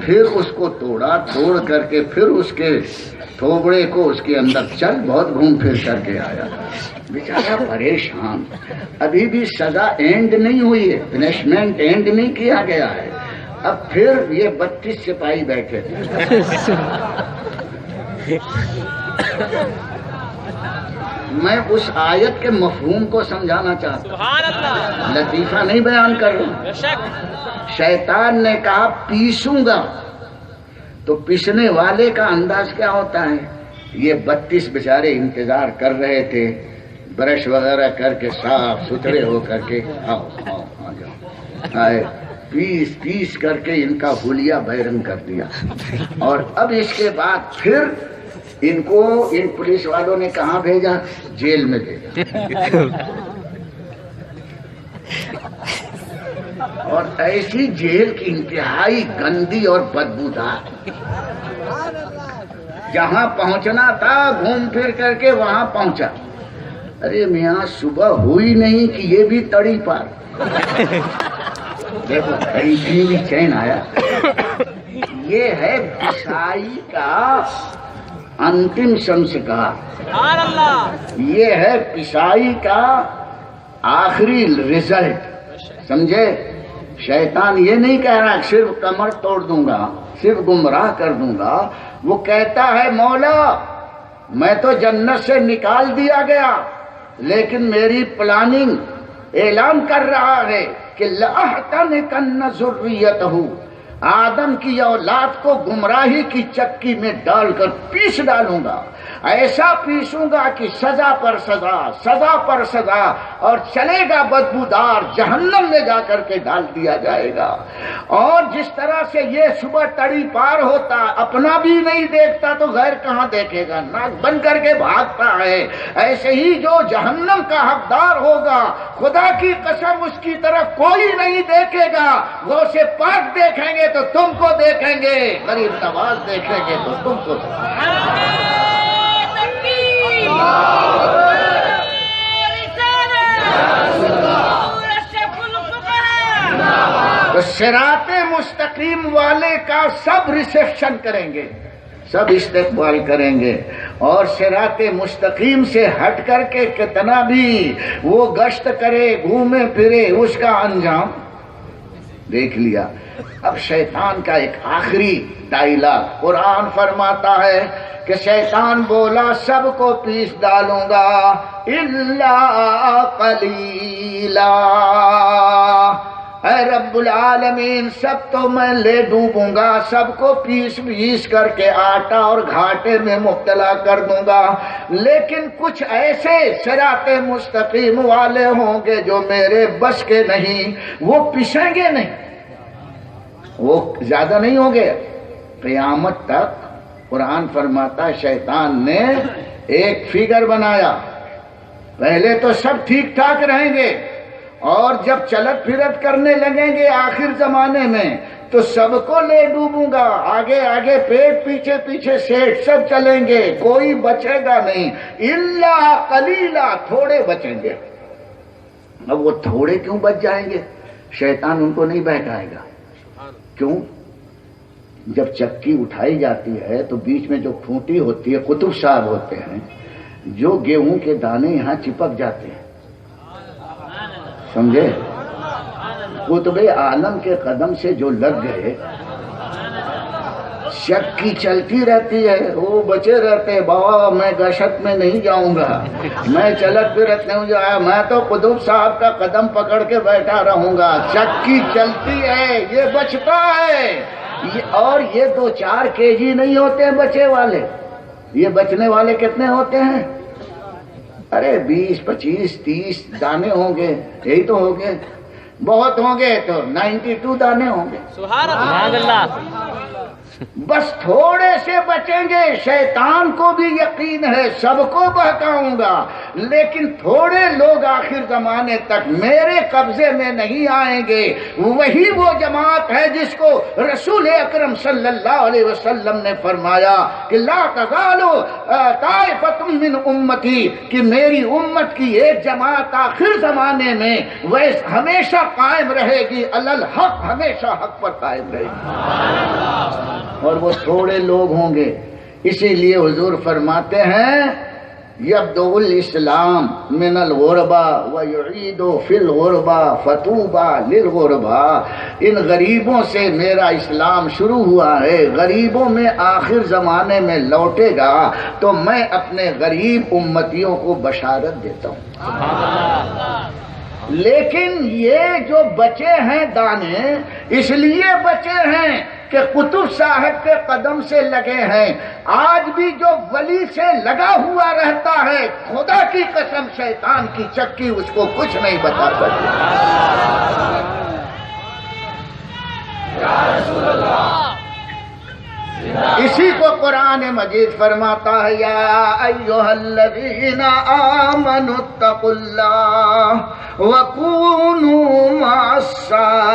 پھر اس کو توڑا، توڑ کر کے پھر اس کے تھوبڑے کو اس کے اندر چل بہت گھوم پھر کر کے آیا. بیچارہ پریشان. ابھی بھی سزا اینڈ نہیں ہوئی ہے، پنشمنٹ اینڈ نہیں کیا گیا ہے. اب پھر یہ 32 سپاہی بیٹھے تھے. میں اس آیت کے مفہوم کو سمجھانا چاہتا ہوں، لطیفہ نہیں بیان کر رہا. شیطان نے کہا پیسوں گا، تو پیسنے والے کا انداز کیا ہوتا ہے؟ یہ 32 بیچارے انتظار کر رہے تھے، برش وغیرہ کر کے صاف ستھرے ہو کر کے آؤ آؤ آ جاؤ آئے. پیس پیس کر کے ان کا حلیہ بیرنگ کر دیا. اور اب اس کے بعد پھر ان کو ان پولیس والوں نے کہاں بھیجا؟ جیل میں بھیجا. اور ایسی جیل کی انتہائی گندی اور بدبودار، جہاں پہنچنا تھا گھوم پھر کر کے وہاں پہنچا. ارے میاں صبح ہوئی نہیں کہ یہ بھی تڑی پار. دیکھو کہیں بھی چین آیا. یہ ہے بسائی کا انتم سنسکار، یہ ہے پسائی کا آخری رزلٹ. سمجھے؟ شیطان یہ نہیں کہہ رہا صرف کمر توڑ دوں گا، صرف گمراہ کر دوں گا. وہ کہتا ہے مولا میں تو جنت سے نکال دیا گیا، لیکن میری پلاننگ اعلان کر رہا ہے کہ لَأَحْتَنِكَنَّ ذُرِّيَّتَهُ، آدم کی اولاد کو گمراہی کی چکی میں ڈال کر پیس ڈالوں گا. ایسا پیسوں گا کہ سزا پر سزا، سزا پر سزا، اور چلے گا بدبودار، جہنم میں جا کر کے ڈال دیا جائے گا. اور جس طرح سے یہ صبح تڑی پار ہوتا، اپنا بھی نہیں دیکھتا تو غیر کہاں دیکھے گا، ناک بن کر کے بھاگتا ہے، ایسے ہی جو جہنم کا حقدار ہوگا خدا کی قسم اس کی طرف کوئی نہیں دیکھے گا. وہ سے پاک دیکھیں گے تو تم کو دیکھیں گے، غریب نواز دیکھیں گے تو تم کو تو صراط مستقیم والے کا سب ریسیپشن کریں گے، سب استقبال کریں گے، اور صراط مستقیم سے ہٹ کر کے کتنا بھی وہ گشت کرے، گھومے پھرے، اس کا انجام دیکھ لیا۔ اب شیطان کا ایک آخری ڈائلاگ قرآن فرماتا ہے کہ شیطان بولا سب کو پیس ڈالوں گا الا قلیلا، اے رب العالمین سب تو میں لے ڈوبوں گا، سب کو پیس کر کے آٹا اور گھاٹے میں مبتلا کر دوں گا، لیکن کچھ ایسے صراط مستقیم والے ہوں گے جو میرے بس کے نہیں، وہ پسیں گے نہیں، وہ زیادہ نہیں ہوں گے قیامت تک۔ قرآن فرماتا ہے شیطان نے ایک فگر بنایا، پہلے تو سب ٹھیک ٹھاک رہیں گے، اور جب چلت پھرت کرنے لگیں گے آخر زمانے میں تو سب کو لے ڈوبوں گا، آگے آگے پیٹ پیچھے پیچھے سیٹ سب چلیں گے، کوئی بچے گا نہیں، الا قلیلا، تھوڑے بچیں گے۔ اب وہ تھوڑے کیوں بچ جائیں گے؟ شیطان ان کو نہیں بہکائے گا۔ کیوں؟ جب چکی اٹھائی جاتی ہے تو بیچ میں جو کھوٹی ہوتی ہے، قطب صاحب ہوتے ہیں جو گیہوں کے دانے یہاں چپک جاتے ہیں، سمجھے؟ قطب عالم کے قدم سے جو لگ گئے، چکی چلتی رہتی ہے، وہ بچے رہتے ہیں، بابا میں گشت میں نہیں جاؤں گا، میں چلت پھرت نہیں جاؤں، میں تو قطب صاحب کا قدم پکڑ کے بیٹھا رہوں گا۔ چکی چلتی ہے، یہ بچتا ہے، اور یہ 2-4 kg نہیں ہوتے ہیں بچے والے، یہ بچنے والے کتنے ہوتے ہیں؟ ارے 20 25 30 دانے ہوں گے، یہی تو ہوں گے، بہت ہوں گے تو 92 دانے ہوں گے۔ سبحان اللہ۔ بس تھوڑے سے بچیں گے، شیطان کو بھی یقین ہے سب کو بہکاؤں گا، لیکن تھوڑے لوگ آخر زمانے تک میرے قبضے میں نہیں آئیں گے۔ وہی وہ جماعت ہے جس کو رسول اکرم صلی اللہ علیہ وسلم نے فرمایا کہ لا تزال طائفۃ من امتی، کہ میری امت کی ایک جماعت آخر زمانے میں وہ ہمیشہ قائم رہے گی، علی الحق، ہمیشہ حق پر قائم رہے گی، اور وہ تھوڑے لوگ ہوں گے۔ اسی لیے حضور فرماتے ہیں یبدأ الاسلام من الغربا ویعید فی الغربا فتوبا للغربا، ان غریبوں سے میرا اسلام شروع ہوا ہے، غریبوں میں آخر زمانے میں لوٹے گا، تو میں اپنے غریب امتیوں کو بشارت دیتا ہوں۔ لیکن یہ جو بچے ہیں دانے اس لیے بچے ہیں کہ قطب صاحب کے قدم سے لگے ہیں۔ آج بھی جو ولی سے لگا ہوا رہتا ہے، خدا کی قسم شیطان کی چکی اس کو کچھ نہیں بتا سکتی۔ اسی کو قرآن مجید فرماتا ہے یا ایھا الذین آمنوا اتقوا اللہ وکونوا مع الصادقین،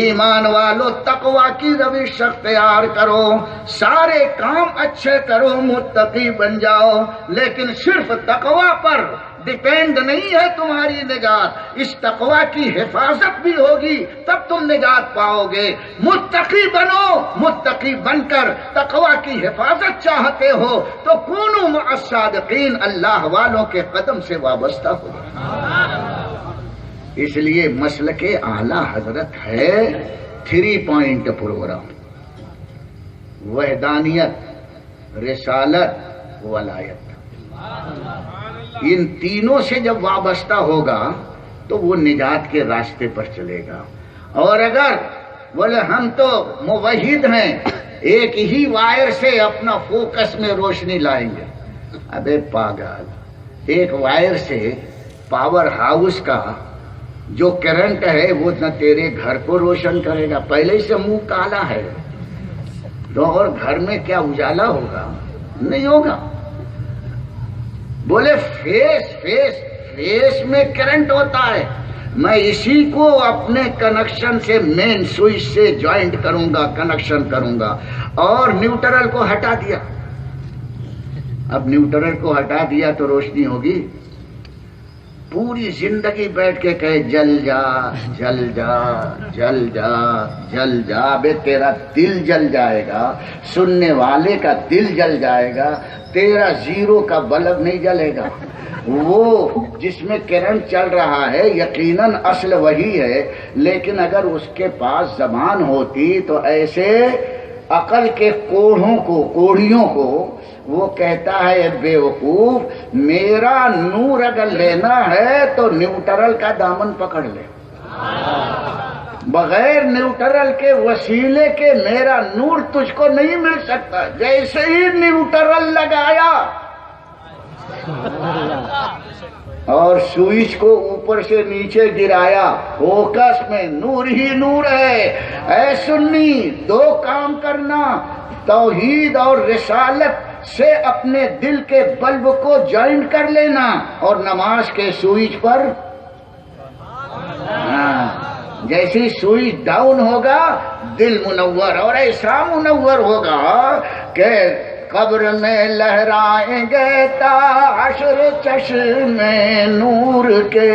ایمان والو تقوی کی روش اختیار کرو، سارے کام اچھے کرو، متقی بن جاؤ، لیکن صرف تقوی پر ڈیپینڈ نہیں ہے تمہاری نجات، اس تقوی کی حفاظت بھی ہوگی تب تم نجات پاؤ گے۔ متقی بنو، متقی بن کر تقوی کی حفاظت چاہتے ہو تو کونوا مع الصادقین، اللہ والوں کے قدم سے وابستہ ہو۔ اس لیے مسلک اعلیٰ حضرت ہے 3 پوائنٹ پروگرام: وحدانیت، رسالت، ولایت۔ ان تینوں سے جب وابستہ ہوگا تو وہ نجات کے راستے پر چلے گا۔ اور اگر بولے ہم تو موحد ہیں، ایک ہی وائر سے اپنا فوکس میں روشنی لائیں گے، ابے پاگل، ایک وائر سے پاور ہاؤس کا جو کرنٹ ہے وہ نہ تیرے گھر کو روشن کرے گا، پہلے سے منہ کالا ہے تو اور گھر میں کیا اجالا ہوگا؟ نہیں ہوگا۔ بولے فیس میں کرنٹ ہوتا ہے، میں اسی کو اپنے کنیکشن سے مین سوئچ سے جوائنٹ کروں گا، کنیکشن کروں گا، اور نیوٹرل کو ہٹا دیا۔ اب نیوٹرل کو ہٹا دیا تو روشنی ہوگی؟ پوری زندگی بیٹھ کے کہے جل جا جل جا جل جا جل جا، بے تیرا دل جل جائے گا، سننے والے کا دل جل جائے گا، تیرا زیرو کا بلب نہیں جلے گا۔ وہ جس میں کرنٹ چل رہا ہے یقیناً اصل وہی ہے، لیکن اگر اس کے پاس زبان ہوتی تو ایسے عقل کے کوڑھیوں کو وہ کہتا ہے بے وقوف، میرا نور اگر لینا ہے تو نیوٹرل کا دامن پکڑ لے، بغیر نیوٹرل کے وسیلے کے میرا نور تجھ کو نہیں مل سکتا۔ جیسے ہی نیوٹرل لگایا اور سوئچ کو اوپر سے نیچے گرایا، فوکس میں نور ہی نور ہے۔ اے سنی، دو کام کرنا، توحید اور رسالت سے اپنے دل کے بلب کو جوائنٹ کر لینا، اور نماز کے سوئچ پر جیسی سوئچ ڈاؤن ہوگا دل منور، اور ایسا منور ہوگا کہ قبر میں لہرائیں گے تا حشر چشمے نور کے،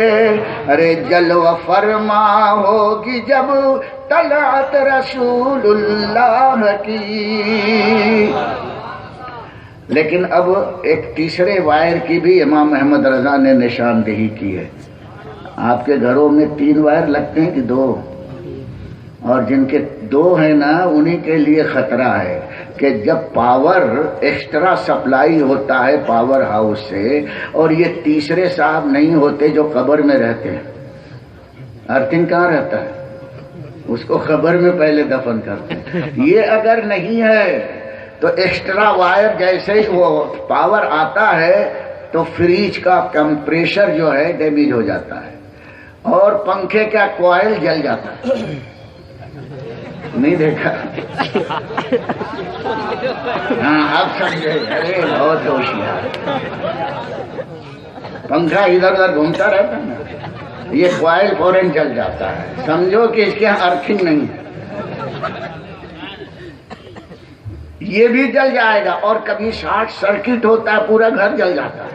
ارے جلوہ فرما ہوگی جب طلعت رسول اللہ کی۔ لیکن اب ایک تیسرے وائر کی بھی امام احمد رضا نے نشاندہی کی ہے۔ آپ کے گھروں میں 3 وائر لگتے ہیں کہ 2؟ اور جن کے 2 ہیں نا انہی کے لیے خطرہ ہے کہ جب پاور ایکسٹرا سپلائی ہوتا ہے پاور ہاؤس سے، اور یہ تیسرے صاحب نہیں ہوتے جو قبر میں رہتے ہیں، ارتھنگ کہاں رہتا ہے؟ اس کو قبر میں پہلے دفن کرتے ہیں۔ یہ اگر نہیں ہے تو ایکسٹرا وائر جیسے ہی وہ پاور آتا ہے تو فریج کا کمپریشر جو ہے ڈیمیج ہو جاتا ہے، اور پنکھے کا کوائل جل جاتا ہے۔ نہیں دیکھا؟ ہاں اب سمجھے، ارے بہت ہوشیار۔ پنکھا ادھر ادھر گھومتا رہتا ہے نا، یہ کوائل فوراً جل جاتا ہے، سمجھو کہ اس کے یہاں ارتھنگ نہیں ہے، یہ بھی جل جائے گا۔ اور کبھی شارٹ سرکٹ ہوتا ہے، پورا گھر جل جاتا ہے۔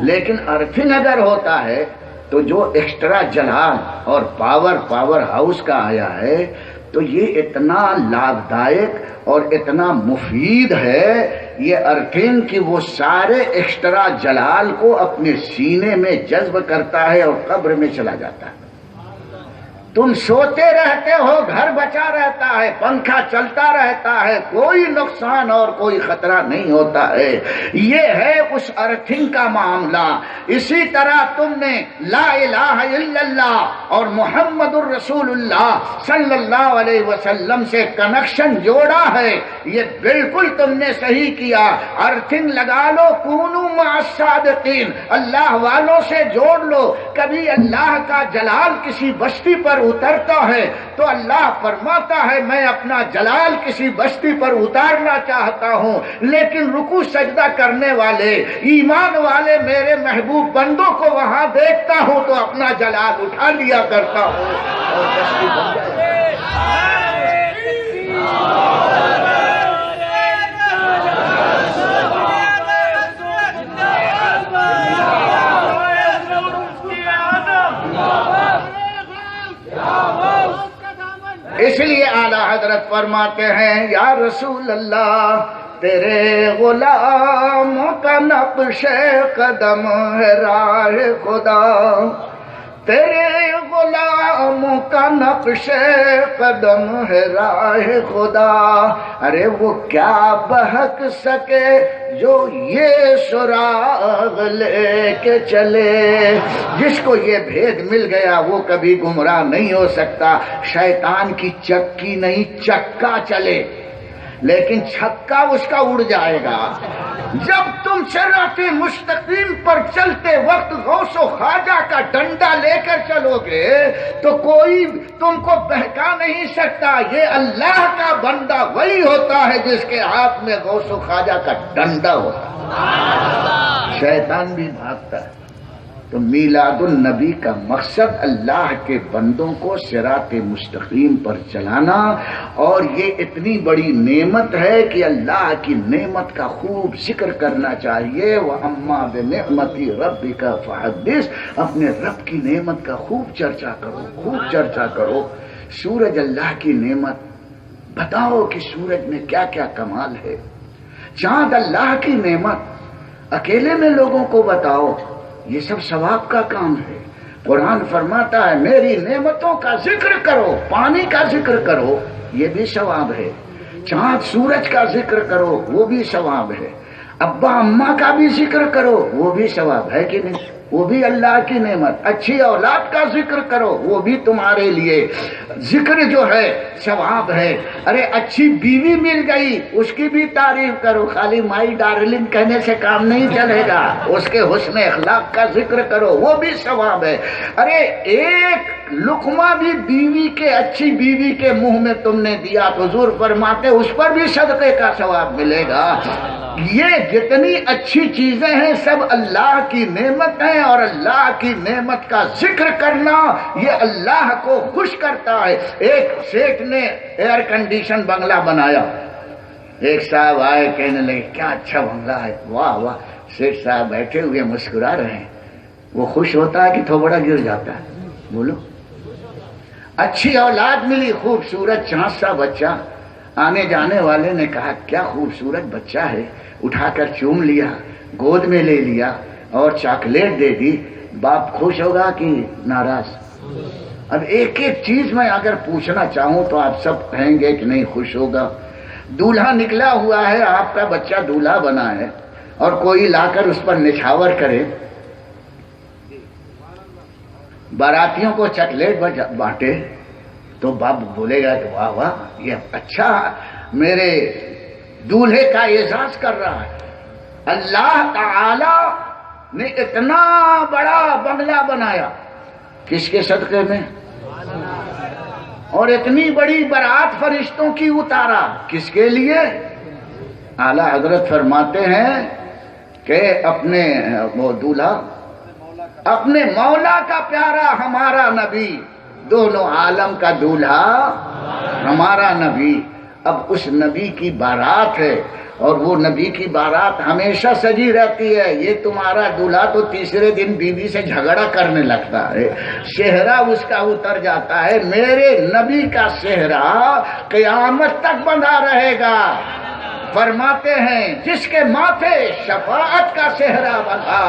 لیکن ارتھنگ اگر ہوتا ہے تو جو ایکسٹرا جلال اور پاور ہاؤس کا آیا ہے تو یہ اتنا لابھ دائک اور اتنا مفید ہے، یہ ارتھنگ کی وہ سارے ایکسٹرا جلال کو اپنے سینے میں جذب کرتا ہے اور قبر میں چلا جاتا ہے۔ تم سوتے رہتے ہو، گھر بچا رہتا ہے، پنکھا چلتا رہتا ہے، کوئی نقصان اور کوئی خطرہ نہیں ہوتا ہے۔ یہ ہے اس ارتھنگ کا معاملہ۔ اسی طرح تم نے لا الہ الا اللہ اور محمد الرسول اللہ صلی اللہ علیہ وسلم سے کنیکشن جوڑا ہے، یہ بالکل تم نے صحیح کیا۔ ارتھنگ لگا لو، کونوا مع الصادقین، اللہ والوں سے جوڑ لو۔ کبھی اللہ کا جلال کسی بستی پر اترتا ہے تو اللہ فرماتا ہے میں اپنا جلال کسی بستی پر اتارنا چاہتا ہوں، لیکن رکوع سجدہ کرنے والے ایمان والے میرے محبوب بندوں کو وہاں دیکھتا ہوں تو اپنا جلال اٹھا لیا کرتا ہوں اور بستی بن جائے۔ اس لیے اعلیٰ حضرت فرماتے ہیں یا رسول اللہ تیرے غلاموں کا نقش قدم ہے راہ خدا، تیرے غلاموں کا نقش قدم ہے راہ خدا، ارے وہ کیا بہک سکے جو یہ سراغ لے کے چلے۔ جس کو یہ بھید مل گیا وہ کبھی گمراہ نہیں ہو سکتا۔ شیطان کی چکی نہیں چکا چلے، لیکن چھکا اس کا اڑ جائے گا۔ جب تم صراط مستقیم پر چلتے وقت غوث و خواجہ کا ڈنڈا لے کر چلو گے تو کوئی تم کو بہکا نہیں سکتا۔ یہ اللہ کا بندہ وہی ہوتا ہے جس کے ہاتھ میں غوث و خواجہ کا ڈنڈا ہوتا ہے۔ شیطان بھی بھاگتا ہے، تو میلاد النبی کا مقصد اللہ کے بندوں کو صراط مستقیم پر چلانا، اور یہ اتنی بڑی نعمت ہے کہ اللہ کی نعمت کا خوب ذکر کرنا چاہیے۔ وَأَمَّا بِنِعْمَتِ رَبِّكَ فَحَدِّثْ، اپنے رب کی نعمت کا خوب چرچا کرو، خوب چرچا کرو۔ سورج اللہ کی نعمت، بتاؤ کہ سورج میں کیا کیا کمال ہے۔ چاند اللہ کی نعمت، اکیلے میں لوگوں کو بتاؤ، یہ سب ثواب کا کام ہے۔ قرآن فرماتا ہے میری نعمتوں کا ذکر کرو، پانی کا ذکر کرو، یہ بھی ثواب ہے۔ چاند سورج کا ذکر کرو، وہ بھی ثواب ہے۔ ابا اماں کا بھی ذکر کرو، وہ بھی ثواب ہے کہ نہیں؟ وہ بھی اللہ کی نعمت۔ اچھی اولاد کا ذکر کرو، وہ بھی تمہارے لیے ذکر جو ہے ثواب ہے۔ ارے اچھی بیوی مل گئی، اس کی بھی تعریف کرو، خالی مائی ڈارلنگ کہنے سے کام نہیں چلے گا، اس کے حسن اخلاق کا ذکر کرو، وہ بھی ثواب ہے۔ ارے ایک لقمہ بھی بیوی کے، اچھی بیوی کے منہ میں تم نے دیا تو حضور فرماتے اس پر بھی صدقے کا ثواب ملے گا۔ یہ جتنی اچھی چیزیں ہیں سب اللہ کی نعمت ہیں، اور اللہ کی نعمت کا ذکر کرنا یہ اللہ کو خوش کرتا ہے۔ ایک سیٹھ نے ایئر کنڈیشن بنگلہ بنایا، ایک صاحب آئے کہنے لگے کیا اچھا بنگلہ ہے، واہ واہ۔ سیٹھ صاحب بیٹھے ہوئے مسکرا رہے ہیں، وہ خوش ہوتا ہے کہ تھوڑا گر جاتا ہے؟ بولو۔ اچھی اولاد ملی، خوبصورت چاند سا بچہ، آنے جانے والے نے کہا کیا خوبصورت بچہ ہے، اٹھا کر چوم لیا، گود میں لے لیا اور چاکلیٹ دے دی۔ باپ خوش ہوگا کہ ناراض؟ اب ایک ایک چیز میں اگر پوچھنا چاہوں تو آپ سب کہیں گے کہ نہیں خوش ہوگا۔ دولہا نکلا ہوا ہے، آپ کا بچہ دولہا بنا ہے، اور کوئی لا کر اس پر نچھاور کرے، باراتیوں کو چاکلیٹ بانٹے، تو باپ بولے گا کہ واہ واہ یہ اچھا میرے دولہے کا اعزاز کر رہا ہے۔ اللہ تعالی نے اتنا بڑا بنگلہ بنایا کس کے صدقے میں، اور اتنی بڑی برات فرشتوں کی اتارا کس کے لیے؟ اعلیٰ حضرت فرماتے ہیں کہ اپنے وہ دولہا، اپنے مولا کا پیارا ہمارا نبی، دونوں عالم کا دولہا ہمارا نبی۔ اب اس نبی کی بارات ہے، اور وہ نبی کی بارات ہمیشہ سجی رہتی ہے۔ یہ تمہارا دولہا تو تیسرے دن بیوی سے جھگڑا کرنے لگتا ہے، چہرہ اس کا اتر جاتا ہے۔ میرے نبی کا چہرہ قیامت تک بندھا رہے گا۔ فرماتے ہیں جس کے ماتھے شفاعت کا صحرا بندھا،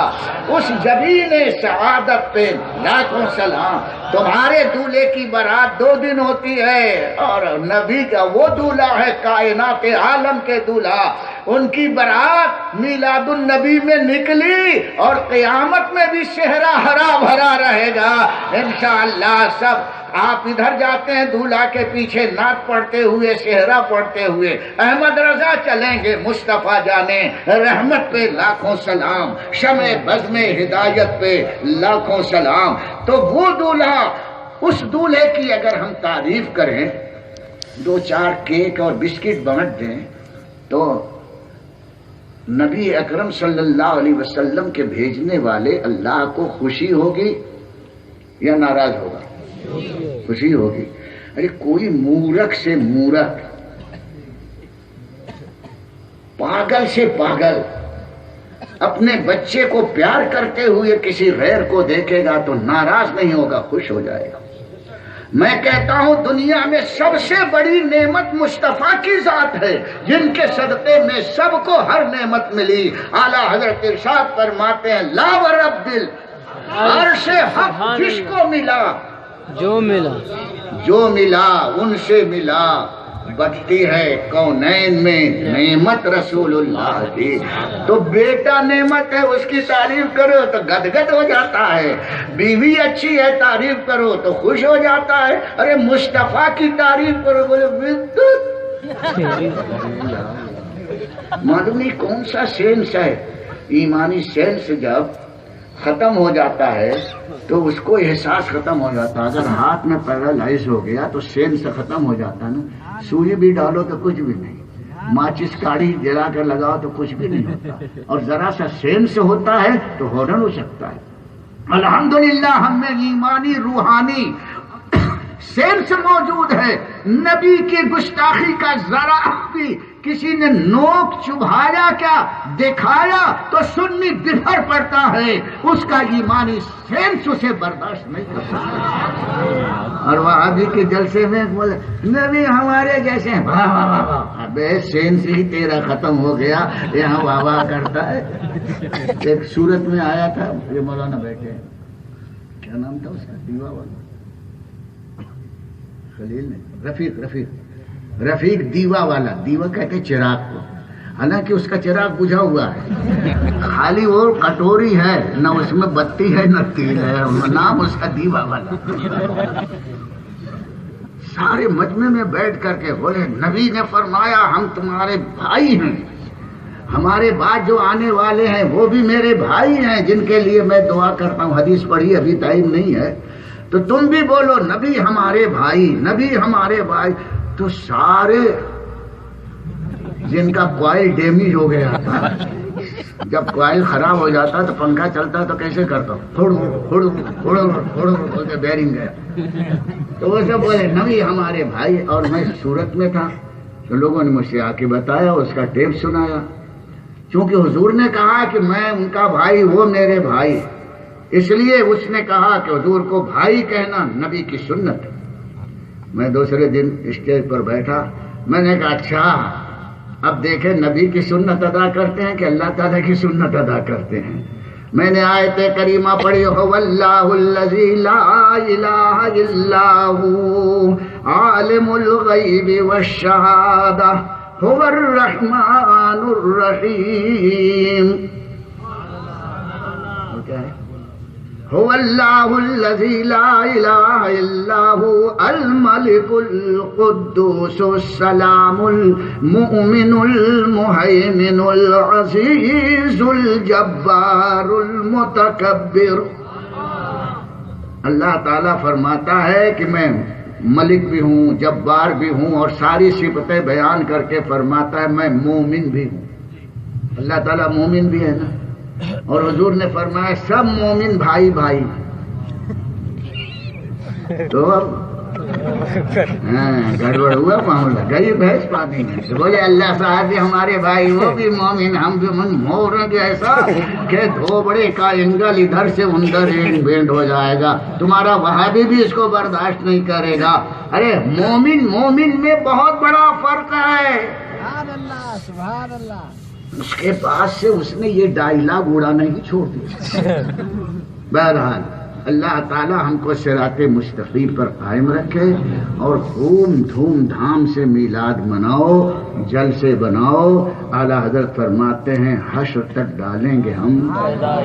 اس جبین سعادت پہ لاکھوں سلام۔ تمہارے دولہے کی بارات 2 دن ہوتی ہے، اور نبی کا وہ دولہا ہے کائنات عالم کے دولہا، ان کی بارات میلاد النبی میں نکلی، اور قیامت میں بھی صحرا ہرا بھرا رہے گا انشاءاللہ۔ سب آپ ادھر جاتے ہیں دولہا کے پیچھے نعت پڑھتے ہوئے، صحرا پڑھتے ہوئے، احمد رضا چلیں گے مصطفیٰ جانے رحمت پہ لاکھوں سلام، شمع بزم ہدایت پہ لاکھوں سلام۔ تو وہ دولہا، اس دولہے کی اگر ہم تعریف کریں، 2-4 کیک اور بسکٹ بانٹ دیں، تو نبی اکرم صلی اللہ علیہ وسلم کے بھیجنے والے اللہ کو خوشی ہوگی یا ناراض ہوگا؟ خوشی ہوگی۔ ارے کوئی مورخ سے مورخ، پاگل سے پاگل اپنے بچے کو پیار کرتے ہوئے کسی غیر کو دیکھے گا تو ناراض نہیں ہوگا، خوش ہو جائے گا۔ میں کہتا ہوں دنیا میں سب سے بڑی نعمت مصطفیٰ کی ذات ہے، جن کے صدقے میں سب کو ہر نعمت ملی۔ اعلیٰ حضرت ارشاد فرماتے ہیں لا ورب دل، عرش حق جس کو ملا، جو ملا ان سے ملا، بچتی ہے کونین میں نعمت رسول اللہ کی۔ تو بیٹا نعمت ہے، اس کی تعریف کرو تو گدگد ہو جاتا ہے، بیوی اچھی ہے تعریف کرو تو خوش ہو جاتا ہے۔ ارے مصطفیٰ کی تعریف کرو، بولے معلوم نہیں کون سا سینس ہے۔ ایمانی سینس جب ختم ہو جاتا ہے تو اس کو احساس ختم ہو جاتا ہے۔ اگر ہاتھ میں پیرالائز ہو گیا تو سینس ختم ہو جاتا ہے نا، سوئی بھی ڈالو تو کچھ بھی نہیں، ماچس کاڑی جلا کر لگاؤ تو کچھ بھی نہیں ہوتا، اور ذرا سا سینس ہوتا ہے تو ہورن ہو سکتا ہے۔ الحمدللہ ہم میں ایمانی روحانی سینس موجود ہے. نبی کی گستاخی کا ذرا بھی کسی نے نوک چبھایا کیا دکھایا تو سنی بفر پڑتا ہے، اس کا ایمانی سینس اسے برداشت نہیں کر سکتا. اور وہابی کے جلسے میں بولے نبی ہمارے جیسے ہیں، واہ واہ واہ واہ. ابے سینس ہی تیرا ختم ہو گیا، یہاں واہ واہ کرتا ہے. ایک صورت میں آیا تھا، یہ مولانا بیٹھے ہیں، کیا نام تھا اس کا، دیوا والا خلیل نہیں، رفیق دیوا والا. دیوا کہتے چراغ کو، حالانکہ اس کا چراغ بجھا ہوا ہے، خالی وہ کٹوری ہے، نہ اس میں بتی ہے نہ تیل ہے، نام اس کا دیوا والا. سارے مجمع میں بیٹھ کر کے بولے نبی نے فرمایا ہم تمہارے بھائی ہیں، ہمارے بعد جو آنے والے ہیں وہ بھی میرے بھائی ہیں جن کے لیے میں دعا کرتا ہوں. حدیث پڑھی، ابھی ٹائم نہیں ہے تو تم بھی بولو نبی ہمارے بھائی، نبی ہمارے بھائی. تو سارے جن کا کوائل ڈیمیج ہو گیا تھا، جب کوائل خراب ہو جاتا تو پنکھا چلتا تو کیسے کرتا، بول کے بیرنگ گیا. تو وہ سب بولے نبی ہمارے بھائی. اور میں صورت میں تھا تو لوگوں نے مجھ سے آ کے بتایا، اس کا ٹیپ سنایا. چونکہ حضور نے کہا کہ میں ان کا بھائی، وہ میرے بھائی، اس لیے اس نے کہا کہ حضور کو بھائی کہنا نبی کی سنت. میں دوسرے دن اسٹیج پر بیٹھا، میں نے کہا اچھا اب دیکھیں نبی کی سنت ادا کرتے ہیں کہ اللہ تعالیٰ کی سنت ادا کرتے ہیں. میں نے آیت کریمہ پڑھی، هو اللہ الذی لا الہ الا هو عالم الغیب والشہادہ هو الرحمن الرحیم. هو اللہ الذی لا الہ الا هو الملک القدوس السلام المؤمن المہیمن العزیز الجبار المتکبر. اللہ تعالیٰ فرماتا ہے کہ میں ملک بھی ہوں، جبار بھی ہوں، اور ساری صفتیں بیان کر کے فرماتا ہے میں مومن بھی ہوں. اللہ تعالیٰ مومن بھی ہے نا، اور حضور نے فرمایا سب مومن بھائی بھائی. تو گڑبڑ ہوا معاملہ، گئی بھینس پانی میں. بولے اللہ صاحب بھی ہمارے بھائی، وہ بھی مومن، ہم بھی مور جیسا کہ دھوبڑے کا انگل ادھر سے اندر بینڈ ہو جائے گا. تمہارا وہابی بھی اس کو برداشت نہیں کرے گا. ارے مومن میں بہت بڑا فرق ہے. سبحان اللہ. اس کے بعد سے اس نے یہ ڈائلاگ اڑانا ہی چھوڑ دیا. بہرحال اللہ تعالی ہم کو صراط مستقیم پر قائم رکھے، اور خوب دھوم دھام سے میلاد مناؤ، جلسے بناؤ. اعلیٰ حضرت فرماتے ہیں حشر تک ڈالیں گے ہم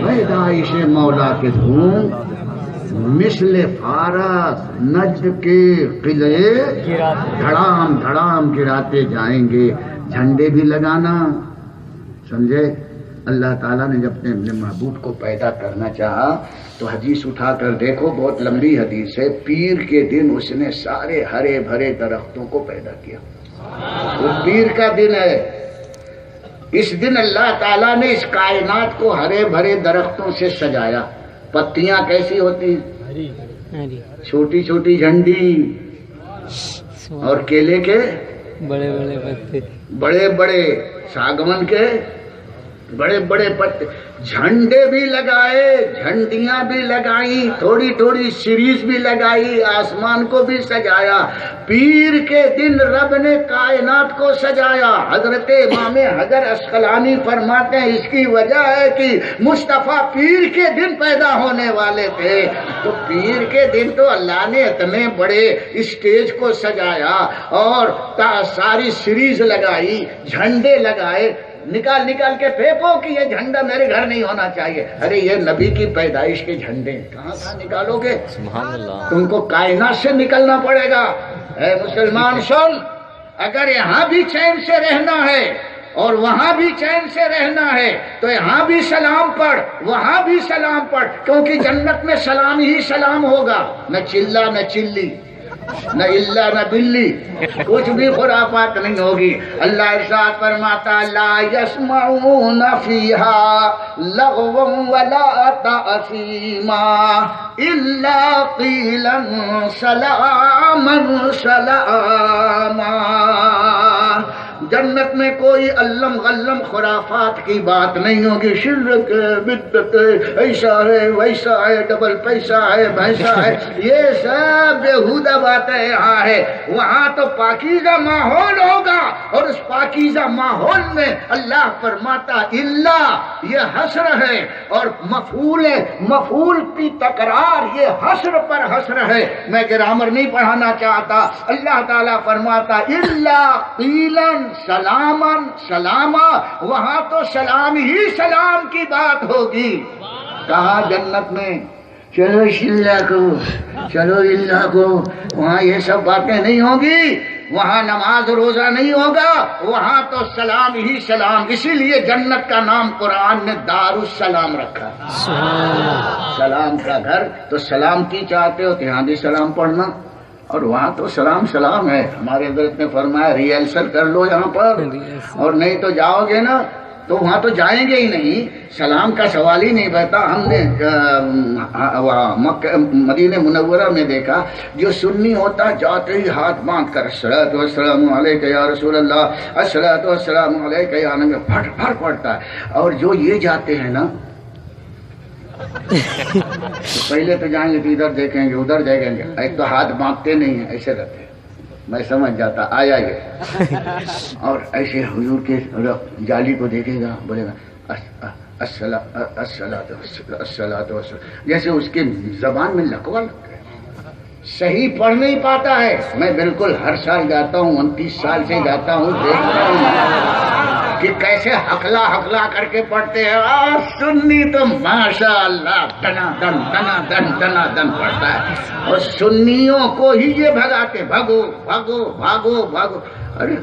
پیدائش مولا کے دھوم، مثل فارس نجد کے قلعے دھڑام دھڑام گراتے جائیں گے. جھنڈے بھی لگانا، سمجھے. اللہ تعالیٰ نے جب اپنے محبوب کو پیدا کرنا چاہا تو حدیث اٹھا کر دیکھو، بہت لمبی حدیث ہے. پیر کے دن اس نے سارے ہرے بھرے درختوں کو پیدا کیا. وہ پیر کا دن ہے. اس دن اللہ تعالیٰ نے اس کائنات کو ہرے بھرے درختوں سے سجایا. پتیاں کیسی ہوتی ہیں، چھوٹی چھوٹی جھنڈی، اور کیلے کے بڑے بڑے پتے، بڑے بڑے ساگون کے بڑے بڑے پتے. جھنڈے بھی لگائے، جھنڈیاں بھی لگائیں، تھوڑی تھوڑی سیریز بھی لگائی، آسمان کو بھی سجایا. پیر کے دن رب نے کائنات کو سجایا. حضرت امام حجر عسقلانی فرماتے ہیں اس کی وجہ ہے کہ مصطفیٰ پیر کے دن پیدا ہونے والے تھے. تو پیر کے دن تو اللہ نے اتنے بڑے اسٹیج کو سجایا اور ساری سیریز لگائی، جھنڈے لگائے. نکال نکال کے پھینکو کہ یہ جھنڈا میرے گھر نہیں ہونا چاہیے. ارے یہ نبی کی پیدائش کے جھنڈے کہاں نکالو گے؟ سبحان اللہ. تم کو کائنات سے نکلنا پڑے گا. اے مسلمان سن، اگر یہاں بھی چین سے رہنا ہے اور وہاں بھی چین سے رہنا ہے تو یہاں بھی سلام پڑھ، وہاں بھی سلام پڑھ، کیونکہ جنت میں سلام ہی سلام ہوگا، نہ چلا نہ چلی. نہ الا نہ بلی، کچھ بھی خرافات نہیں ہوگی۔ اللہ ارشاد فرماتا لا یسمعون فیہا لغوا ولا تأثیما الا قیلا سلاما سلاما۔ جنت میں کوئی علم غلم خرافات کی بات نہیں ہوگی، شرک ہے، بدعت ہے، ایسا ہے ویسا ہے، ڈبل پیسہ ہے بھیسا ہے، یہ سب بیہودہ باتیں یہاں ہے۔ وہاں تو پاکیزہ ماحول ہوگا، اور اس پاکیزہ ماحول میں اللہ فرماتا اللہ، یہ حسر ہے، اور مفعول کی تکرار، یہ حسر پر حسر ہے۔ میں گرامر نہیں پڑھانا چاہتا۔ اللہ تعالیٰ فرماتا اللہ قیلاً سلاماً سلاما، وہاں تو سلام ہی سلام کی بات ہوگی۔ کہا جنت میں چلو اللہ کو، چلو اللہ کو، وہاں یہ سب باتیں نہیں ہوں گی، وہاں نماز روزہ نہیں ہوگا، وہاں تو سلام ہی سلام۔ اسی لیے جنت کا نام قرآن نے دار السلام رکھا، سلام کا گھر۔ تو سلام کی چاہتے ہو تو یہاں بھی سلام پڑھنا، اور وہاں تو سلام سلام ہے۔ ہمارے حضرت نے فرمایا ریہرسل کر لو یہاں پر، اور نہیں تو جاؤ گے نا تو وہاں تو جائیں گے ہی نہیں، سلام کا سوال ہی نہیں بہتا۔ ہم نے مدینہ منورہ میں دیکھا جو سنی ہوتا جاتے ہی ہاتھ باندھ کر الصلاۃ والسلام علیک یا رسول اللہ، الصلاۃ والسلام علیک یا نبی، پھٹ پھٹ پڑتا ہے۔ اور جو یہ جاتے ہیں نا پہلے تو جائیں گے تو ادھر دیکھیں گے ادھر دیکھیں گے، ایک تو ہاتھ باندھتے نہیں ہیں، ایسے رہتے ہیں، میں سمجھ جاتا آیا یہ، اور ایسے حضور کے جالی کو دیکھے گا، بولے گا الصلاۃ والسلام، جیسے اس کے زبان میں لقوا لگ گیا، صحیح پڑھ نہیں پاتا ہے۔ میں بالکل ہر سال جاتا ہوں، 29 سال سے جاتا ہوں، دیکھتا ہوں کہ کیسے ہکلا ہکلا کر کے پڑھتے ہیں۔ سنی تو ماشاء اللہ دنا دن دنا دن دنا دن پڑھتا ہے، اور سنیوں کو ہی یہ بھگاتے، بھگو بھگو بھاگو بھاگو۔ ارے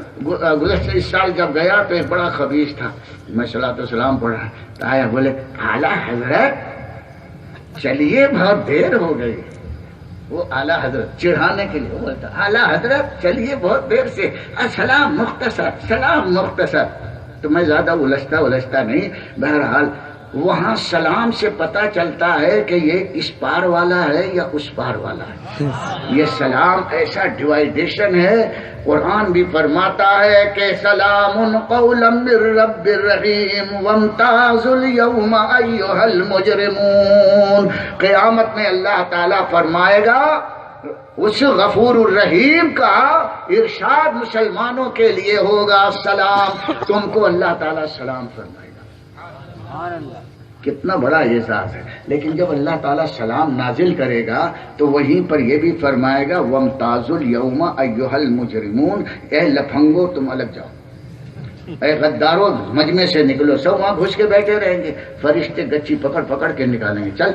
گزشتہ اس سال جب گیا تو ایک بڑا خبیث تھا، میں صلاۃ والسلام پڑھ رہا تو آیا، بولے اعلیٰ حضرت چلیے بہت دیر ہو گئی۔ وہ اعلیٰ حضرت چڑھانے کے لیے بولتا اعلیٰ حضرت چلیے بہت دیر سے، سلام مختصر سلام مختصر۔ تو میں زیادہ الجھتا نہیں۔ بہرحال وہاں سلام سے پتہ چلتا ہے کہ یہ اس پار والا ہے یا اس پار والا ہے۔ یہ سلام ایسا ڈیوائیڈیشن ہے، قرآن بھی فرماتا ہے کہ سلام قولا من رب الرحیم وامتازوا اليوم ایھا المجرمون۔ قیامت میں اللہ تعالیٰ فرمائے گا، اس غفور الرحیم کا ارشاد مسلمانوں کے لیے ہوگا سلام، تم کو اللہ تعالیٰ سلام فرمائے گا۔ کتنا بڑا اعزاز ہے۔ لیکن جب اللہ تعالیٰ سلام نازل کرے گا تو وہیں پر یہ بھی فرمائے گا وامتازوا اليوم ایھا المجرمون، اے لفنگو تم الگ جاؤ، اے غدارو مجمع سے نکلو۔ سب وہاں گھس کے بیٹھے رہیں گے، فرشتے گچی پکڑ پکڑ کے نکالیں گے، چل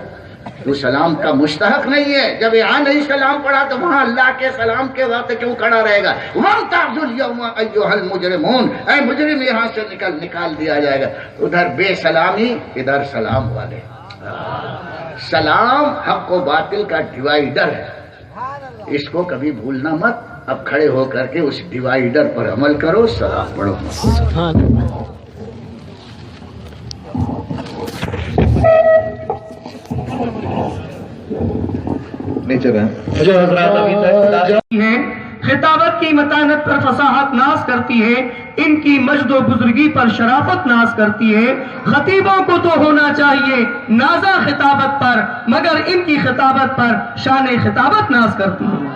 تو سلام کا مستحق نہیں ہے۔ جب یہاں نہیں سلام پڑھا تو وہاں اللہ کے سلام کے واسطے کیوں کھڑا رہے گا؟ وامتازوا اليوم ایھا المجرمون، اے مجرم یہاں سے نکال دیا جائے گا۔ ادھر بے سلامی، ادھر سلام والے۔ سلام حق و باطل کا ڈیوائیڈر ہے، اس کو کبھی بھولنا مت۔ اب کھڑے ہو کر کے اس ڈیوائیڈر پر عمل کرو، سلام پڑھو۔ خطابت کی متانت پر فصاحت ناز کرتی ہے، ان کی مجد و بزرگی پر شرافت ناز کرتی ہے۔ خطیبوں کو تو ہونا چاہیے نازا خطابت پر، مگر ان کی خطابت پر شان خطابت ناز کرتی ہے۔